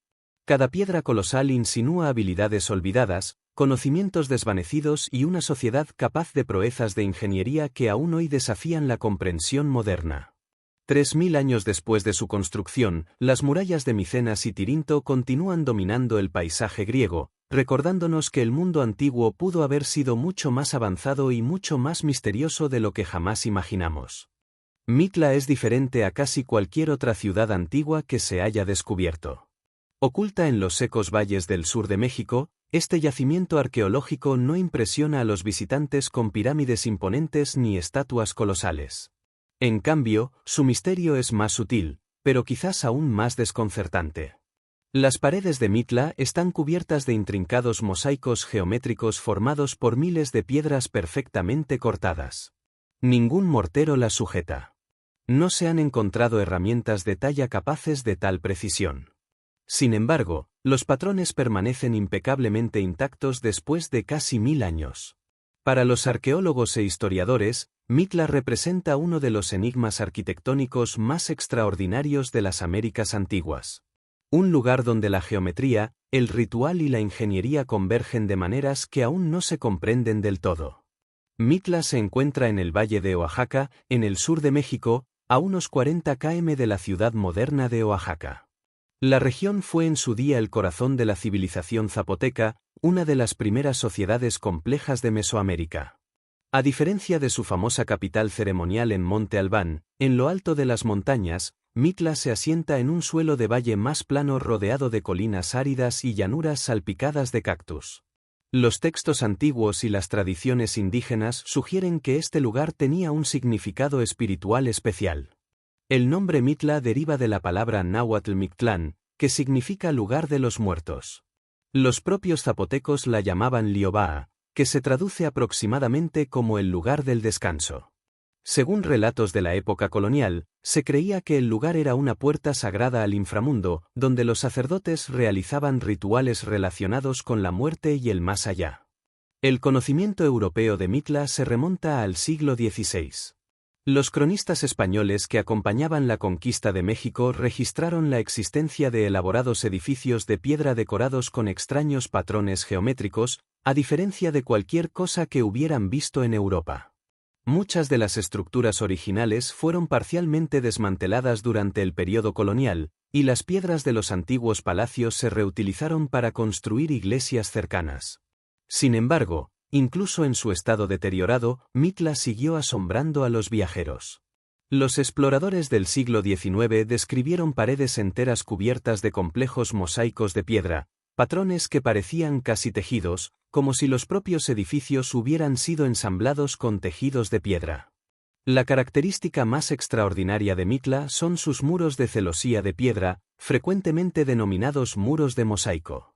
Cada piedra colosal insinúa habilidades olvidadas, conocimientos desvanecidos y una sociedad capaz de proezas de ingeniería que aún hoy desafían la comprensión moderna. 3000 años después de su construcción, las murallas de Micenas y Tirinto continúan dominando el paisaje griego, recordándonos que el mundo antiguo pudo haber sido mucho más avanzado y mucho más misterioso de lo que jamás imaginamos. Mitla es diferente a casi cualquier otra ciudad antigua que se haya descubierto. Oculta en los secos valles del sur de México, este yacimiento arqueológico no impresiona a los visitantes con pirámides imponentes ni estatuas colosales. En cambio, su misterio es más sutil, pero quizás aún más desconcertante. Las paredes de Mitla están cubiertas de intrincados mosaicos geométricos formados por miles de piedras perfectamente cortadas. Ningún mortero las sujeta. No se han encontrado herramientas de talla capaces de tal precisión. Sin embargo, los patrones permanecen impecablemente intactos después de casi 1000 años. Para los arqueólogos e historiadores, Mitla representa uno de los enigmas arquitectónicos más extraordinarios de las Américas antiguas. Un lugar donde la geometría, el ritual y la ingeniería convergen de maneras que aún no se comprenden del todo. Mitla se encuentra en el Valle de Oaxaca, en el sur de México, a unos 40 km de la ciudad moderna de Oaxaca. La región fue en su día el corazón de la civilización zapoteca, una de las primeras sociedades complejas de Mesoamérica. A diferencia de su famosa capital ceremonial en Monte Albán, en lo alto de las montañas, Mitla se asienta en un suelo de valle más plano rodeado de colinas áridas y llanuras salpicadas de cactus. Los textos antiguos y las tradiciones indígenas sugieren que este lugar tenía un significado espiritual especial. El nombre Mitla deriva de la palabra náhuatl Mictlán, que significa lugar de los muertos. Los propios zapotecos la llamaban Liobaa, que se traduce aproximadamente como el lugar del descanso. Según relatos de la época colonial, se creía que el lugar era una puerta sagrada al inframundo, donde los sacerdotes realizaban rituales relacionados con la muerte y el más allá. El conocimiento europeo de Mitla se remonta al siglo XVI. Los cronistas españoles que acompañaban la conquista de México registraron la existencia de elaborados edificios de piedra decorados con extraños patrones geométricos, a diferencia de cualquier cosa que hubieran visto en Europa. Muchas de las estructuras originales fueron parcialmente desmanteladas durante el periodo colonial, y las piedras de los antiguos palacios se reutilizaron para construir iglesias cercanas. Sin embargo, incluso en su estado deteriorado, Mitla siguió asombrando a los viajeros. Los exploradores del siglo XIX describieron paredes enteras cubiertas de complejos mosaicos de piedra, patrones que parecían casi tejidos, como si los propios edificios hubieran sido ensamblados con tejidos de piedra. La característica más extraordinaria de Mitla son sus muros de celosía de piedra, frecuentemente denominados muros de mosaico.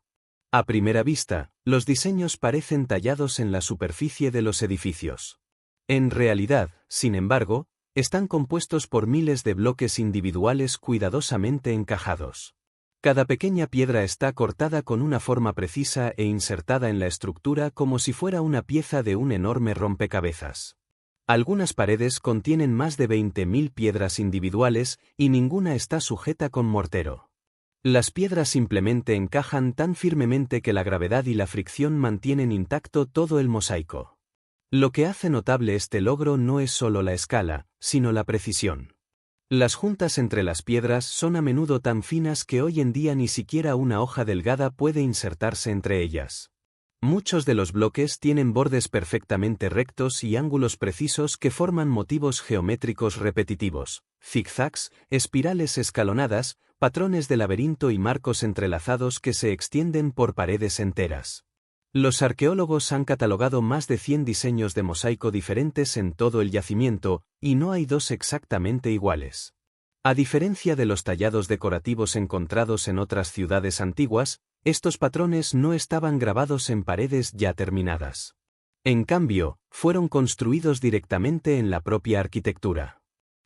A primera vista, los diseños parecen tallados en la superficie de los edificios. En realidad, sin embargo, están compuestos por miles de bloques individuales cuidadosamente encajados. Cada pequeña piedra está cortada con una forma precisa e insertada en la estructura como si fuera una pieza de un enorme rompecabezas. Algunas paredes contienen más de 20.000 piedras individuales y ninguna está sujeta con mortero. Las piedras simplemente encajan tan firmemente que la gravedad y la fricción mantienen intacto todo el mosaico. Lo que hace notable este logro no es solo la escala, sino la precisión. Las juntas entre las piedras son a menudo tan finas que hoy en día ni siquiera una hoja delgada puede insertarse entre ellas. Muchos de los bloques tienen bordes perfectamente rectos y ángulos precisos que forman motivos geométricos repetitivos, zigzags, espirales escalonadas, patrones de laberinto y marcos entrelazados que se extienden por paredes enteras. Los arqueólogos han catalogado más de 100 diseños de mosaico diferentes en todo el yacimiento, y no hay dos exactamente iguales. A diferencia de los tallados decorativos encontrados en otras ciudades antiguas, estos patrones no estaban grabados en paredes ya terminadas. En cambio, fueron construidos directamente en la propia arquitectura.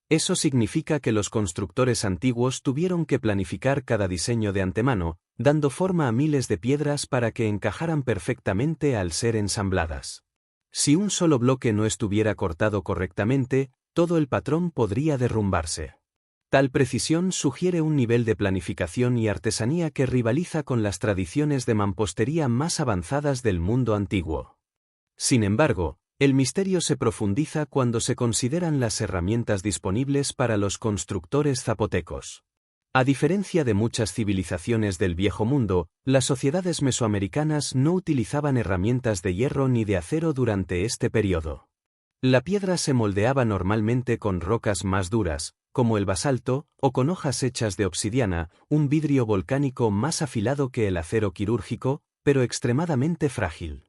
Eso significa que los constructores antiguos tuvieron que planificar cada diseño de antemano, dando forma a miles de piedras para que encajaran perfectamente al ser ensambladas. Si un solo bloque no estuviera cortado correctamente, todo el patrón podría derrumbarse. Tal precisión sugiere un nivel de planificación y artesanía que rivaliza con las tradiciones de mampostería más avanzadas del mundo antiguo. Sin embargo, el misterio se profundiza cuando se consideran las herramientas disponibles para los constructores zapotecos. A diferencia de muchas civilizaciones del Viejo Mundo, las sociedades mesoamericanas no utilizaban herramientas de hierro ni de acero durante este periodo. La piedra se moldeaba normalmente con rocas más duras, como el basalto, o con hojas hechas de obsidiana, un vidrio volcánico más afilado que el acero quirúrgico, pero extremadamente frágil.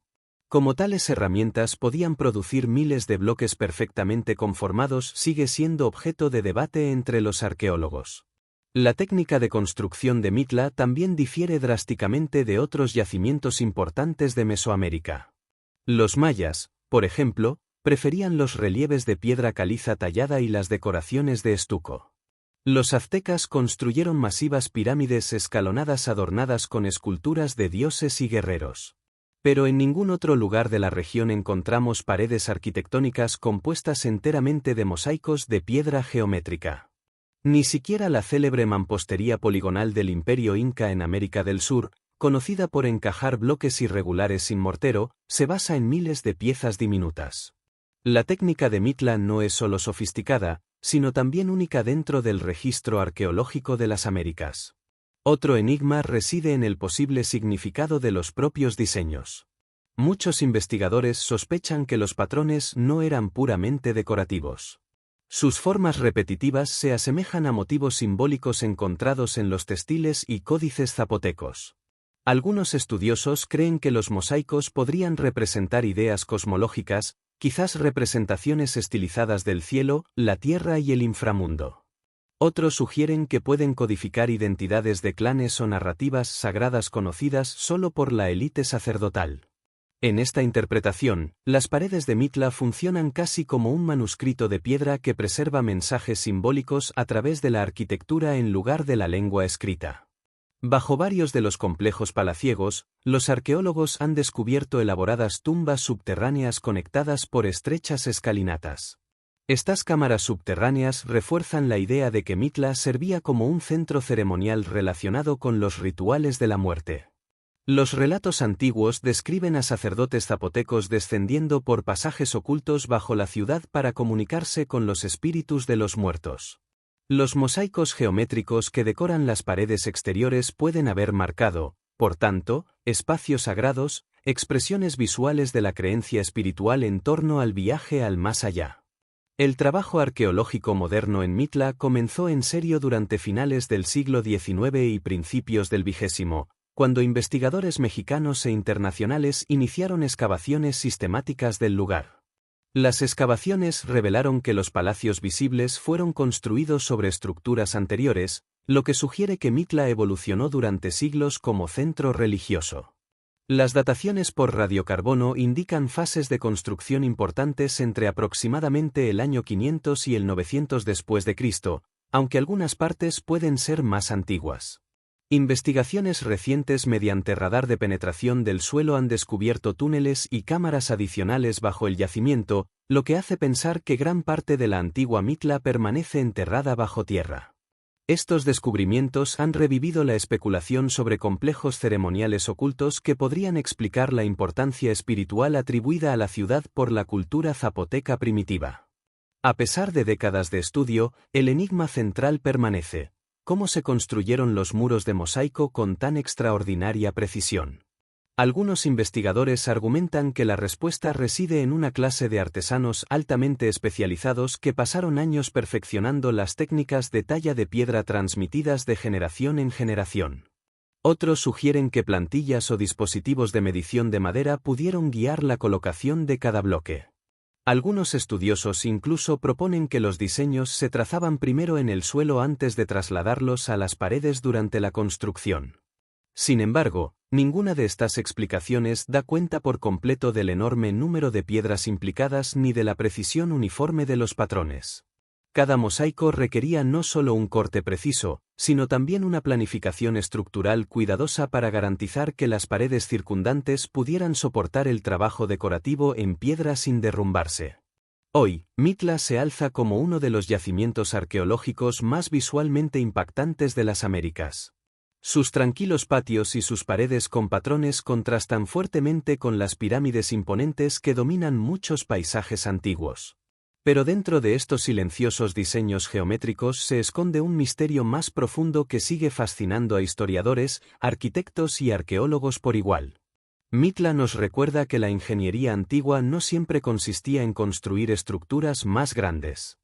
Como tales herramientas podían producir miles de bloques perfectamente conformados sigue siendo objeto de debate entre los arqueólogos. La técnica de construcción de Mitla también difiere drásticamente de otros yacimientos importantes de Mesoamérica. Los mayas, por ejemplo, preferían los relieves de piedra caliza tallada y las decoraciones de estuco. Los aztecas construyeron masivas pirámides escalonadas adornadas con esculturas de dioses y guerreros. Pero en ningún otro lugar de la región encontramos paredes arquitectónicas compuestas enteramente de mosaicos de piedra geométrica. Ni siquiera la célebre mampostería poligonal del Imperio Inca en América del Sur, conocida por encajar bloques irregulares sin mortero, se basa en miles de piezas diminutas. La técnica de Mitla no es solo sofisticada, sino también única dentro del registro arqueológico de las Américas. Otro enigma reside en el posible significado de los propios diseños. Muchos investigadores sospechan que los patrones no eran puramente decorativos. Sus formas repetitivas se asemejan a motivos simbólicos encontrados en los textiles y códices zapotecos. Algunos estudiosos creen que los mosaicos podrían representar ideas cosmológicas, quizás representaciones estilizadas del cielo, la tierra y el inframundo. Otros sugieren que pueden codificar identidades de clanes o narrativas sagradas conocidas solo por la élite sacerdotal. En esta interpretación, las paredes de Mitla funcionan casi como un manuscrito de piedra que preserva mensajes simbólicos a través de la arquitectura en lugar de la lengua escrita. Bajo varios de los complejos palaciegos, los arqueólogos han descubierto elaboradas tumbas subterráneas conectadas por estrechas escalinatas. Estas cámaras subterráneas refuerzan la idea de que Mitla servía como un centro ceremonial relacionado con los rituales de la muerte. Los relatos antiguos describen a sacerdotes zapotecos descendiendo por pasajes ocultos bajo la ciudad para comunicarse con los espíritus de los muertos. Los mosaicos geométricos que decoran las paredes exteriores pueden haber marcado, por tanto, espacios sagrados, expresiones visuales de la creencia espiritual en torno al viaje al más allá. El trabajo arqueológico moderno en Mitla comenzó en serio durante finales del siglo XIX y principios del XX, cuando investigadores mexicanos e internacionales iniciaron excavaciones sistemáticas del lugar. Las excavaciones revelaron que los palacios visibles fueron construidos sobre estructuras anteriores, lo que sugiere que Mitla evolucionó durante siglos como centro religioso. Las dataciones por radiocarbono indican fases de construcción importantes entre aproximadamente el año 500 y el 900 después de Cristo, aunque algunas partes pueden ser más antiguas. Investigaciones recientes mediante radar de penetración del suelo han descubierto túneles y cámaras adicionales bajo el yacimiento, lo que hace pensar que gran parte de la antigua Mitla permanece enterrada bajo tierra. Estos descubrimientos han revivido la especulación sobre complejos ceremoniales ocultos que podrían explicar la importancia espiritual atribuida a la ciudad por la cultura zapoteca primitiva. A pesar de décadas de estudio, el enigma central permanece: ¿cómo se construyeron los muros de mosaico con tan extraordinaria precisión? Algunos investigadores argumentan que la respuesta reside en una clase de artesanos altamente especializados que pasaron años perfeccionando las técnicas de talla de piedra transmitidas de generación en generación. Otros sugieren que plantillas o dispositivos de medición de madera pudieron guiar la colocación de cada bloque. Algunos estudiosos incluso proponen que los diseños se trazaban primero en el suelo antes de trasladarlos a las paredes durante la construcción. Sin embargo, ninguna de estas explicaciones da cuenta por completo del enorme número de piedras implicadas ni de la precisión uniforme de los patrones. Cada mosaico requería no solo un corte preciso, sino también una planificación estructural cuidadosa para garantizar que las paredes circundantes pudieran soportar el trabajo decorativo en piedra sin derrumbarse. Hoy, Mitla se alza como uno de los yacimientos arqueológicos más visualmente impactantes de las Américas. Sus tranquilos patios y sus paredes con patrones contrastan fuertemente con las pirámides imponentes que dominan muchos paisajes antiguos. Pero dentro de estos silenciosos diseños geométricos se esconde un misterio más profundo que sigue fascinando a historiadores, arquitectos y arqueólogos por igual. Mitla nos recuerda que la ingeniería antigua no siempre consistía en construir estructuras más grandes.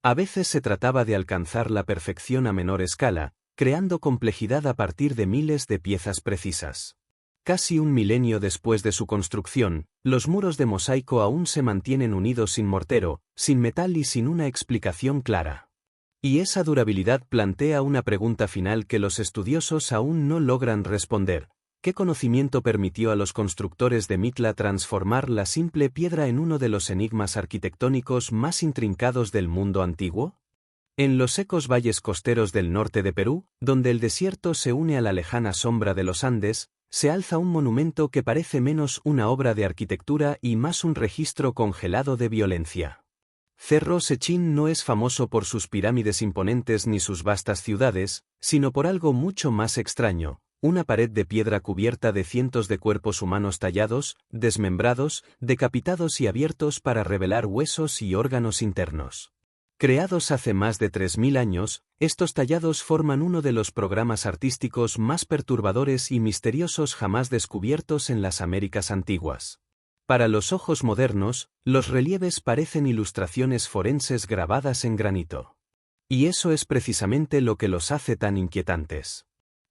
A veces se trataba de alcanzar la perfección a menor escala, creando complejidad a partir de miles de piezas precisas. Casi un milenio después de su construcción, los muros de mosaico aún se mantienen unidos sin mortero, sin metal y sin una explicación clara. Y esa durabilidad plantea una pregunta final que los estudiosos aún no logran responder: ¿qué conocimiento permitió a los constructores de Mitla transformar la simple piedra en uno de los enigmas arquitectónicos más intrincados del mundo antiguo? En los secos valles costeros del norte de Perú, donde el desierto se une a la lejana sombra de los Andes, se alza un monumento que parece menos una obra de arquitectura y más un registro congelado de violencia. Cerro Sechín no es famoso por sus pirámides imponentes ni sus vastas ciudades, sino por algo mucho más extraño: una pared de piedra cubierta de cientos de cuerpos humanos tallados, desmembrados, decapitados y abiertos para revelar huesos y órganos internos. Creados hace más de 3000 años, estos tallados forman uno de los programas artísticos más perturbadores y misteriosos jamás descubiertos en las Américas antiguas. Para los ojos modernos, los relieves parecen ilustraciones forenses grabadas en granito. Y eso es precisamente lo que los hace tan inquietantes.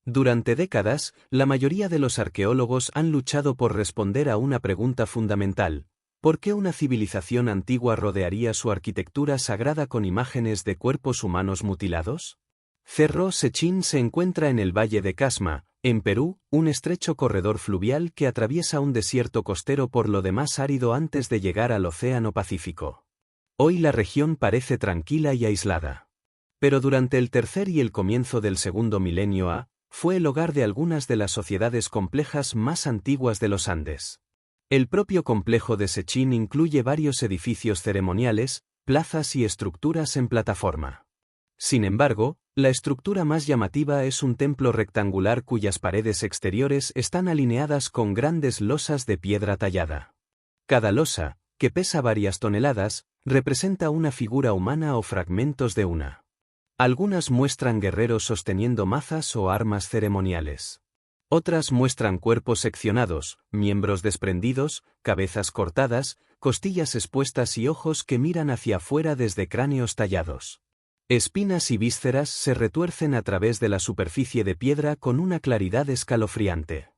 Durante décadas, la mayoría de los arqueólogos han luchado por responder a una pregunta fundamental: ¿por qué una civilización antigua rodearía su arquitectura sagrada con imágenes de cuerpos humanos mutilados? Cerro Sechín se encuentra en el Valle de Casma, en Perú, un estrecho corredor fluvial que atraviesa un desierto costero por lo demás árido antes de llegar al Océano Pacífico. Hoy la región parece tranquila y aislada. Pero durante el tercer y el comienzo del segundo milenio A, fue el hogar de algunas de las sociedades complejas más antiguas de los Andes. El propio complejo de Sechín incluye varios edificios ceremoniales, plazas y estructuras en plataforma. Sin embargo, la estructura más llamativa es un templo rectangular cuyas paredes exteriores están alineadas con grandes losas de piedra tallada. Cada losa, que pesa varias toneladas, representa una figura humana o fragmentos de una. Algunas muestran guerreros sosteniendo mazas o armas ceremoniales. Otras muestran cuerpos seccionados, miembros desprendidos, cabezas cortadas, costillas expuestas y ojos que miran hacia afuera desde cráneos tallados. Espinas y vísceras se retuercen a través de la superficie de piedra con una claridad escalofriante.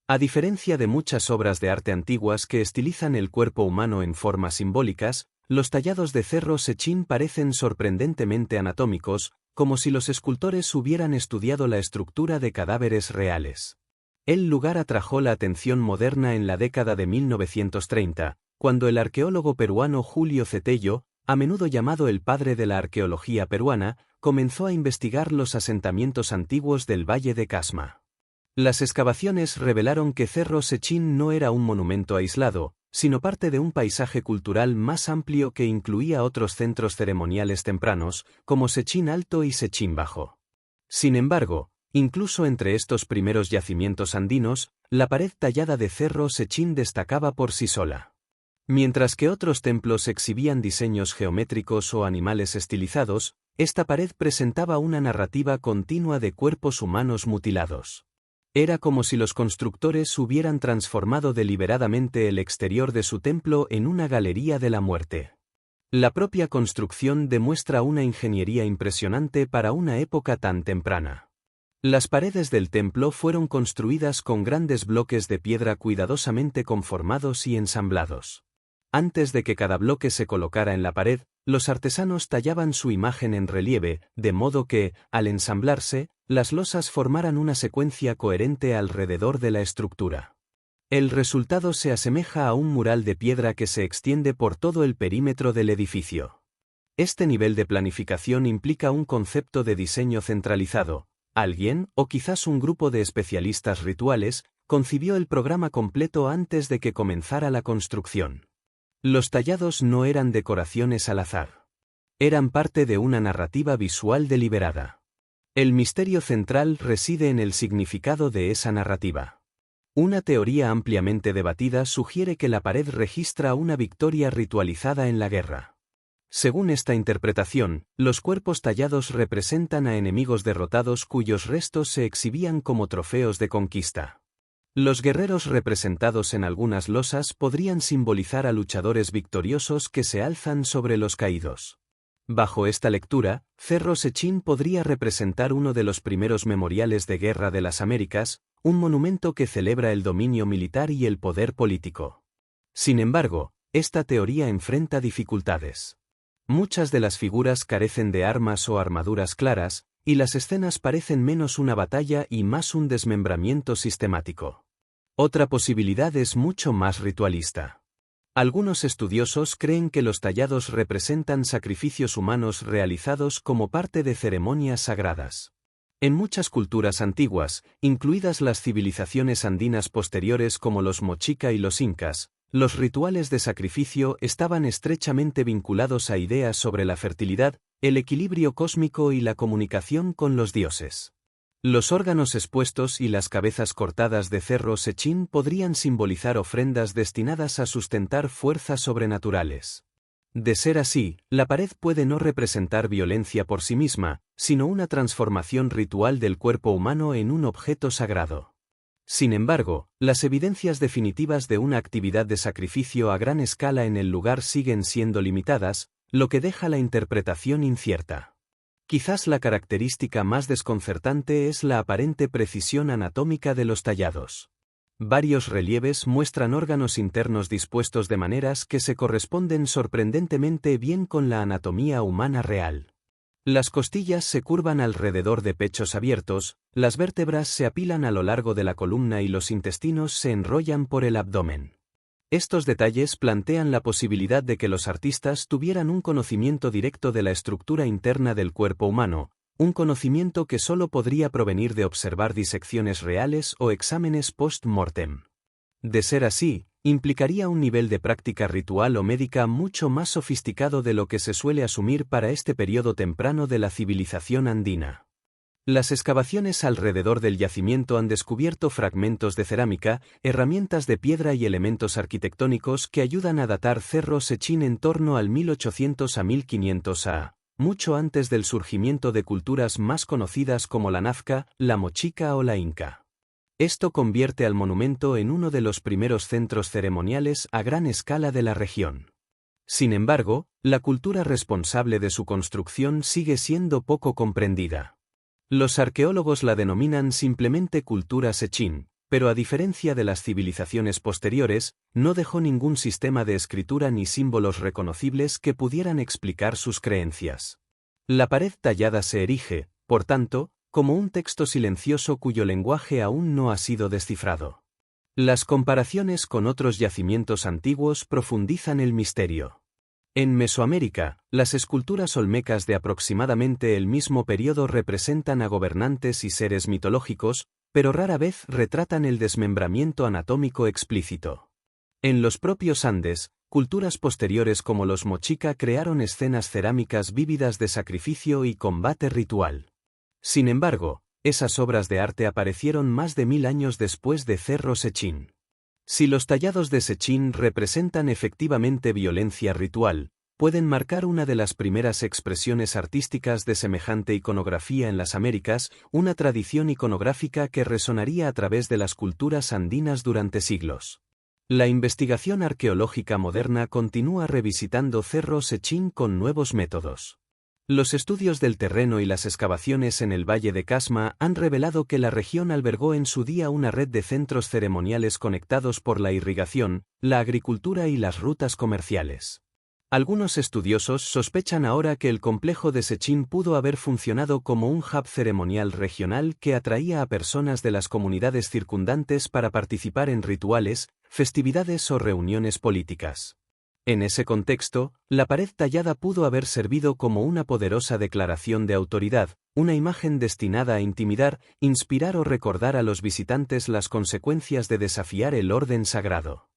A diferencia de muchas obras de arte antiguas que estilizan el cuerpo humano en formas simbólicas, los tallados de Cerro Sechín parecen sorprendentemente anatómicos, como si los escultores hubieran estudiado la estructura de cadáveres reales. El lugar atrajo la atención moderna en la década de 1930, cuando el arqueólogo peruano Julio Cetello, a menudo llamado el padre de la arqueología peruana, comenzó a investigar los asentamientos antiguos del Valle de Casma. Las excavaciones revelaron que Cerro Sechín no era un monumento aislado, sino parte de un paisaje cultural más amplio que incluía otros centros ceremoniales tempranos, como Sechín Alto y Sechín Bajo. Sin embargo, incluso entre estos primeros yacimientos andinos, la pared tallada de Cerro Sechín destacaba por sí sola. Mientras que otros templos exhibían diseños geométricos o animales estilizados, esta pared presentaba una narrativa continua de cuerpos humanos mutilados. Era como si los constructores hubieran transformado deliberadamente el exterior de su templo en una galería de la muerte. La propia construcción demuestra una ingeniería impresionante para una época tan temprana. Las paredes del templo fueron construidas con grandes bloques de piedra cuidadosamente conformados y ensamblados. Antes de que cada bloque se colocara en la pared, los artesanos tallaban su imagen en relieve, de modo que, al ensamblarse, las losas formaran una secuencia coherente alrededor de la estructura. El resultado se asemeja a un mural de piedra que se extiende por todo el perímetro del edificio. Este nivel de planificación implica un concepto de diseño centralizado. Alguien, o quizás un grupo de especialistas rituales, concibió el programa completo antes de que comenzara la construcción. Los tallados no eran decoraciones al azar. Eran parte de una narrativa visual deliberada. El misterio central reside en el significado de esa narrativa. Una teoría ampliamente debatida sugiere que la pared registra una victoria ritualizada en la guerra. Según esta interpretación, los cuerpos tallados representan a enemigos derrotados cuyos restos se exhibían como trofeos de conquista. Los guerreros representados en algunas losas podrían simbolizar a luchadores victoriosos que se alzan sobre los caídos. Bajo esta lectura, Cerro Sechín podría representar uno de los primeros memoriales de guerra de las Américas, un monumento que celebra el dominio militar y el poder político. Sin embargo, esta teoría enfrenta dificultades. Muchas de las figuras carecen de armas o armaduras claras, y las escenas parecen menos una batalla y más un desmembramiento sistemático. Otra posibilidad es mucho más ritualista. Algunos estudiosos creen que los tallados representan sacrificios humanos realizados como parte de ceremonias sagradas. En muchas culturas antiguas, incluidas las civilizaciones andinas posteriores como los mochica y los incas, los rituales de sacrificio estaban estrechamente vinculados a ideas sobre la fertilidad, el equilibrio cósmico y la comunicación con los dioses. Los órganos expuestos y las cabezas cortadas de Cerro Sechín podrían simbolizar ofrendas destinadas a sustentar fuerzas sobrenaturales. De ser así, la pared puede no representar violencia por sí misma, sino una transformación ritual del cuerpo humano en un objeto sagrado. Sin embargo, las evidencias definitivas de una actividad de sacrificio a gran escala en el lugar siguen siendo limitadas, lo que deja la interpretación incierta. Quizás la característica más desconcertante es la aparente precisión anatómica de los tallados. Varios relieves muestran órganos internos dispuestos de maneras que se corresponden sorprendentemente bien con la anatomía humana real. Las costillas se curvan alrededor de pechos abiertos, las vértebras se apilan a lo largo de la columna y los intestinos se enrollan por el abdomen. Estos detalles plantean la posibilidad de que los artistas tuvieran un conocimiento directo de la estructura interna del cuerpo humano, un conocimiento que solo podría provenir de observar disecciones reales o exámenes post-mortem. De ser así, implicaría un nivel de práctica ritual o médica mucho más sofisticado de lo que se suele asumir para este periodo temprano de la civilización andina. Las excavaciones alrededor del yacimiento han descubierto fragmentos de cerámica, herramientas de piedra y elementos arquitectónicos que ayudan a datar Cerro Sechín en torno al 1800 a 1500 a, mucho antes del surgimiento de culturas más conocidas como la Nazca, la Mochica o la Inca. Esto convierte al monumento en uno de los primeros centros ceremoniales a gran escala de la región. Sin embargo, la cultura responsable de su construcción sigue siendo poco comprendida. Los arqueólogos la denominan simplemente cultura Sechín, pero a diferencia de las civilizaciones posteriores, no dejó ningún sistema de escritura ni símbolos reconocibles que pudieran explicar sus creencias. La pared tallada se erige, por tanto, como un texto silencioso cuyo lenguaje aún no ha sido descifrado. Las comparaciones con otros yacimientos antiguos profundizan el misterio. En Mesoamérica, las esculturas olmecas de aproximadamente el mismo periodo representan a gobernantes y seres mitológicos, pero rara vez retratan el desmembramiento anatómico explícito. En los propios Andes, culturas posteriores como los Mochica crearon escenas cerámicas vívidas de sacrificio y combate ritual. Sin embargo, esas obras de arte aparecieron más de 1000 años después de Cerro Sechín. Si los tallados de Sechín representan efectivamente violencia ritual, pueden marcar una de las primeras expresiones artísticas de semejante iconografía en las Américas, una tradición iconográfica que resonaría a través de las culturas andinas durante siglos. La investigación arqueológica moderna continúa revisitando Cerro Sechín con nuevos métodos. Los estudios del terreno y las excavaciones en el Valle de Casma han revelado que la región albergó en su día una red de centros ceremoniales conectados por la irrigación, la agricultura y las rutas comerciales. Algunos estudiosos sospechan ahora que el complejo de Sechín pudo haber funcionado como un hub ceremonial regional que atraía a personas de las comunidades circundantes para participar en rituales, festividades o reuniones políticas. En ese contexto, la pared tallada pudo haber servido como una poderosa declaración de autoridad, una imagen destinada a intimidar, inspirar o recordar a los visitantes las consecuencias de desafiar el orden sagrado.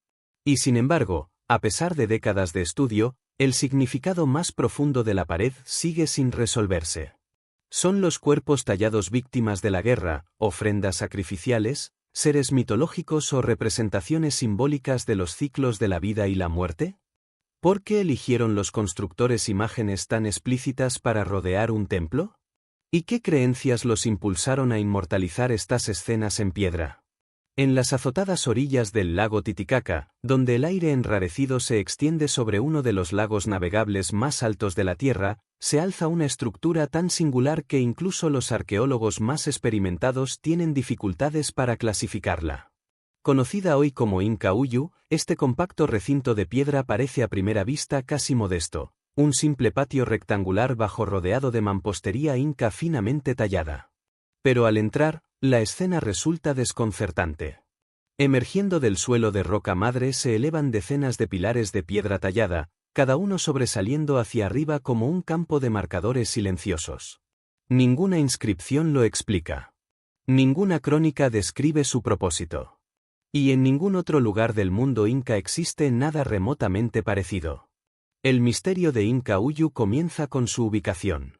Y sin embargo, a pesar de décadas de estudio, el significado más profundo de la pared sigue sin resolverse. ¿Son los cuerpos tallados víctimas de la guerra, ofrendas sacrificiales, seres mitológicos o representaciones simbólicas de los ciclos de la vida y la muerte? ¿Por qué eligieron los constructores imágenes tan explícitas para rodear un templo? ¿Y qué creencias los impulsaron a inmortalizar estas escenas en piedra? En las azotadas orillas del lago Titicaca, donde el aire enrarecido se extiende sobre uno de los lagos navegables más altos de la Tierra, se alza una estructura tan singular que incluso los arqueólogos más experimentados tienen dificultades para clasificarla. Conocida hoy como Inca Uyu, este compacto recinto de piedra parece a primera vista casi modesto, un simple patio rectangular bajo rodeado de mampostería inca finamente tallada. Pero al entrar, la escena resulta desconcertante. Emergiendo del suelo de roca madre se elevan decenas de pilares de piedra tallada, cada uno sobresaliendo hacia arriba como un campo de marcadores silenciosos. Ninguna inscripción lo explica. Ninguna crónica describe su propósito. Y en ningún otro lugar del mundo inca existe nada remotamente parecido. El misterio de Inca Uyu comienza con su ubicación.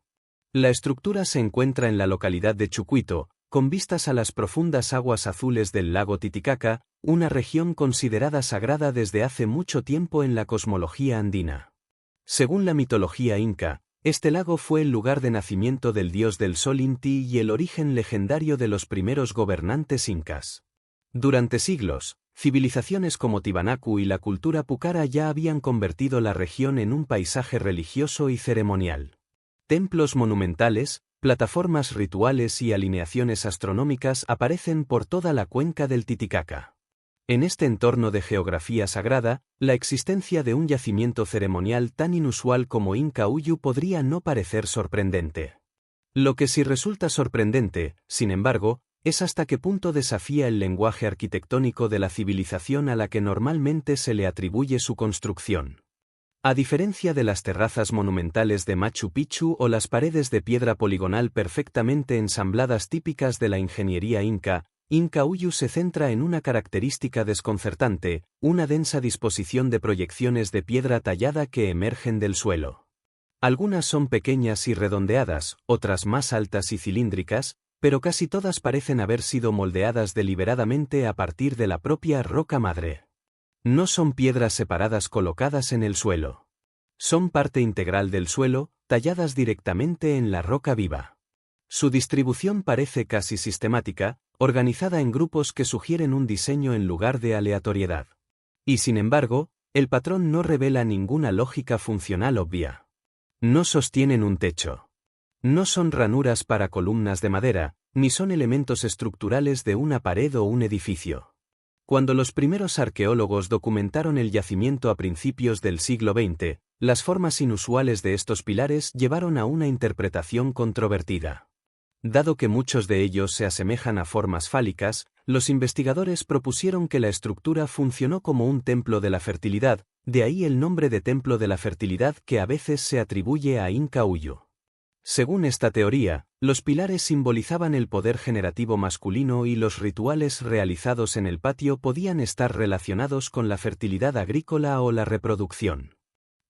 La estructura se encuentra en la localidad de Chucuito, con vistas a las profundas aguas azules del lago Titicaca, una región considerada sagrada desde hace mucho tiempo en la cosmología andina. Según la mitología inca, este lago fue el lugar de nacimiento del dios del sol Inti y el origen legendario de los primeros gobernantes incas. Durante siglos, civilizaciones como Tiwanaku y la cultura pucara ya habían convertido la región en un paisaje religioso y ceremonial. Templos monumentales, plataformas rituales y alineaciones astronómicas aparecen por toda la cuenca del Titicaca. En este entorno de geografía sagrada, la existencia de un yacimiento ceremonial tan inusual como Inca Uyu podría no parecer sorprendente. Lo que sí resulta sorprendente, sin embargo, es hasta qué punto desafía el lenguaje arquitectónico de la civilización a la que normalmente se le atribuye su construcción. A diferencia de las terrazas monumentales de Machu Picchu o las paredes de piedra poligonal perfectamente ensambladas típicas de la ingeniería inca, Inca Uyu se centra en una característica desconcertante, una densa disposición de proyecciones de piedra tallada que emergen del suelo. Algunas son pequeñas y redondeadas, otras más altas y cilíndricas, pero casi todas parecen haber sido moldeadas deliberadamente a partir de la propia roca madre. No son piedras separadas colocadas en el suelo. Son parte integral del suelo, talladas directamente en la roca viva. Su distribución parece casi sistemática, organizada en grupos que sugieren un diseño en lugar de aleatoriedad. Y sin embargo, el patrón no revela ninguna lógica funcional obvia. No sostienen un techo. No son ranuras para columnas de madera, ni son elementos estructurales de una pared o un edificio. Cuando los primeros arqueólogos documentaron el yacimiento a principios del siglo XX, las formas inusuales de estos pilares llevaron a una interpretación controvertida. Dado que muchos de ellos se asemejan a formas fálicas, los investigadores propusieron que la estructura funcionó como un templo de la fertilidad, de ahí el nombre de templo de la fertilidad que a veces se atribuye a Inca Uyu. Según esta teoría, los pilares simbolizaban el poder generativo masculino y los rituales realizados en el patio podían estar relacionados con la fertilidad agrícola o la reproducción.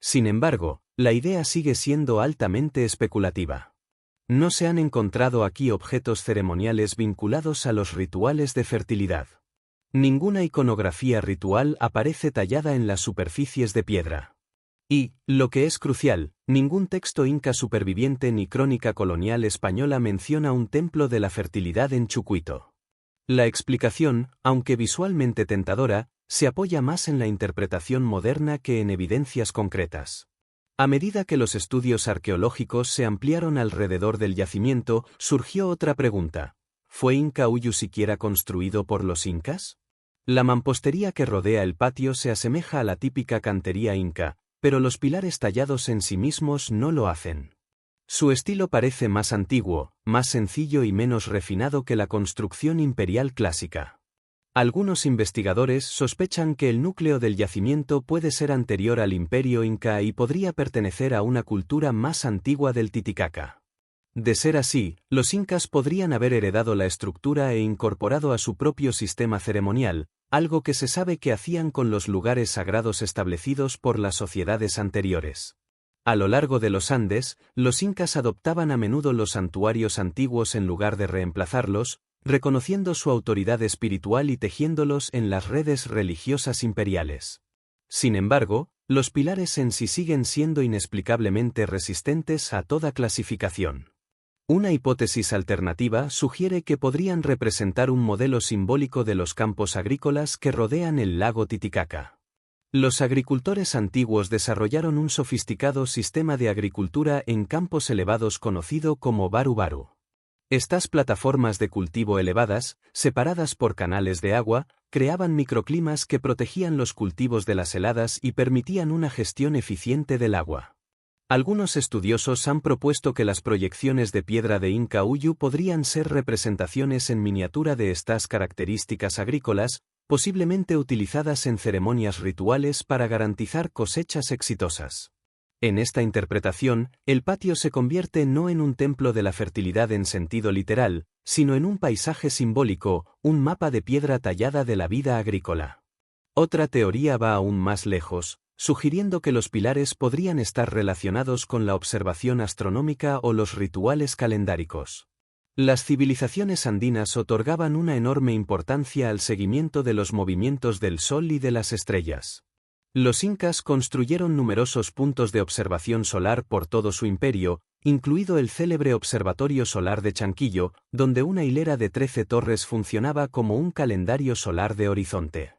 Sin embargo, la idea sigue siendo altamente especulativa. No se han encontrado aquí objetos ceremoniales vinculados a los rituales de fertilidad. Ninguna iconografía ritual aparece tallada en las superficies de piedra. Y, lo que es crucial, ningún texto inca superviviente ni crónica colonial española menciona un templo de la fertilidad en Chucuito. La explicación, aunque visualmente tentadora, se apoya más en la interpretación moderna que en evidencias concretas. A medida que los estudios arqueológicos se ampliaron alrededor del yacimiento, surgió otra pregunta. ¿Fue Inca Uyu siquiera construido por los incas? La mampostería que rodea el patio se asemeja a la típica cantería inca, pero los pilares tallados en sí mismos no lo hacen. Su estilo parece más antiguo, más sencillo y menos refinado que la construcción imperial clásica. Algunos investigadores sospechan que el núcleo del yacimiento puede ser anterior al Imperio Inca y podría pertenecer a una cultura más antigua del Titicaca. De ser así, los incas podrían haber heredado la estructura e incorporado a su propio sistema ceremonial, algo que se sabe que hacían con los lugares sagrados establecidos por las sociedades anteriores. A lo largo de los Andes, los incas adoptaban a menudo los santuarios antiguos en lugar de reemplazarlos, reconociendo su autoridad espiritual y tejiéndolos en las redes religiosas imperiales. Sin embargo, los pilares en sí siguen siendo inexplicablemente resistentes a toda clasificación. Una hipótesis alternativa sugiere que podrían representar un modelo simbólico de los campos agrícolas que rodean el lago Titicaca. Los agricultores antiguos desarrollaron un sofisticado sistema de agricultura en campos elevados conocido como baru-baru. Estas plataformas de cultivo elevadas, separadas por canales de agua, creaban microclimas que protegían los cultivos de las heladas y permitían una gestión eficiente del agua. Algunos estudiosos han propuesto que las proyecciones de piedra de Inca Uyu podrían ser representaciones en miniatura de estas características agrícolas, posiblemente utilizadas en ceremonias rituales para garantizar cosechas exitosas. En esta interpretación, el patio se convierte no en un templo de la fertilidad en sentido literal, sino en un paisaje simbólico, un mapa de piedra tallada de la vida agrícola. Otra teoría va aún más lejos, sugiriendo que los pilares podrían estar relacionados con la observación astronómica o los rituales calendáricos. Las civilizaciones andinas otorgaban una enorme importancia al seguimiento de los movimientos del Sol y de las estrellas. Los incas construyeron numerosos puntos de observación solar por todo su imperio, incluido el célebre Observatorio Solar de Chanquillo, donde una hilera de 13 torres funcionaba como un calendario solar de horizonte.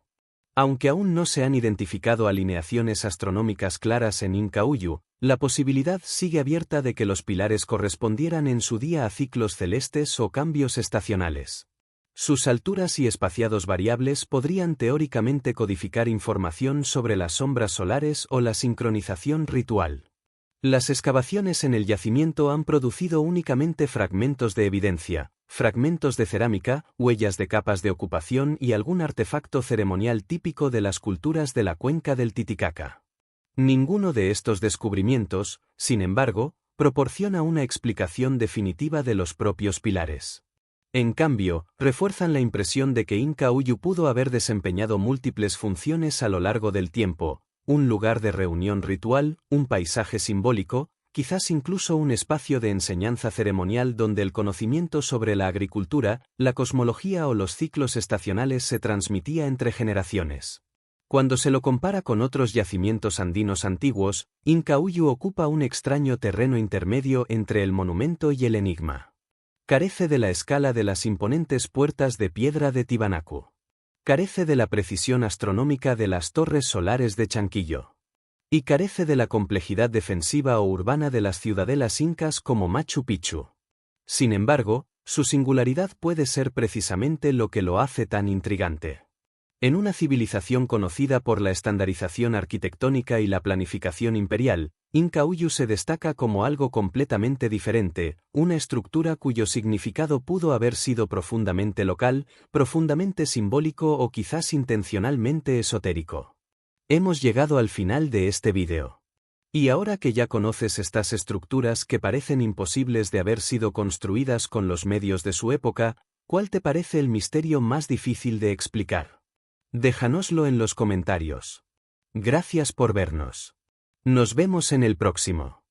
Aunque aún no se han identificado alineaciones astronómicas claras en Incauyu, la posibilidad sigue abierta de que los pilares correspondieran en su día a ciclos celestes o cambios estacionales. Sus alturas y espaciados variables podrían teóricamente codificar información sobre las sombras solares o la sincronización ritual. Las excavaciones en el yacimiento han producido únicamente fragmentos de evidencia, fragmentos de cerámica, huellas de capas de ocupación y algún artefacto ceremonial típico de las culturas de la cuenca del Titicaca. Ninguno de estos descubrimientos, sin embargo, proporciona una explicación definitiva de los propios pilares. En cambio, refuerzan la impresión de que Incauyu pudo haber desempeñado múltiples funciones a lo largo del tiempo: un lugar de reunión ritual, un paisaje simbólico, quizás incluso un espacio de enseñanza ceremonial donde el conocimiento sobre la agricultura, la cosmología o los ciclos estacionales se transmitía entre generaciones. Cuando se lo compara con otros yacimientos andinos antiguos, Incauyu ocupa un extraño terreno intermedio entre el monumento y el enigma. Carece de la escala de las imponentes puertas de piedra de Tiwanaku. Carece de la precisión astronómica de las torres solares de Chanquillo. Y carece de la complejidad defensiva o urbana de las ciudadelas incas como Machu Picchu. Sin embargo, su singularidad puede ser precisamente lo que lo hace tan intrigante. En una civilización conocida por la estandarización arquitectónica y la planificación imperial, Incauyu se destaca como algo completamente diferente, una estructura cuyo significado pudo haber sido profundamente local, profundamente simbólico o quizás intencionalmente esotérico. Hemos llegado al final de este vídeo. Y ahora que ya conoces estas estructuras que parecen imposibles de haber sido construidas con los medios de su época, ¿cuál te parece el misterio más difícil de explicar? Déjanoslo en los comentarios. Gracias por vernos. Nos vemos en el próximo.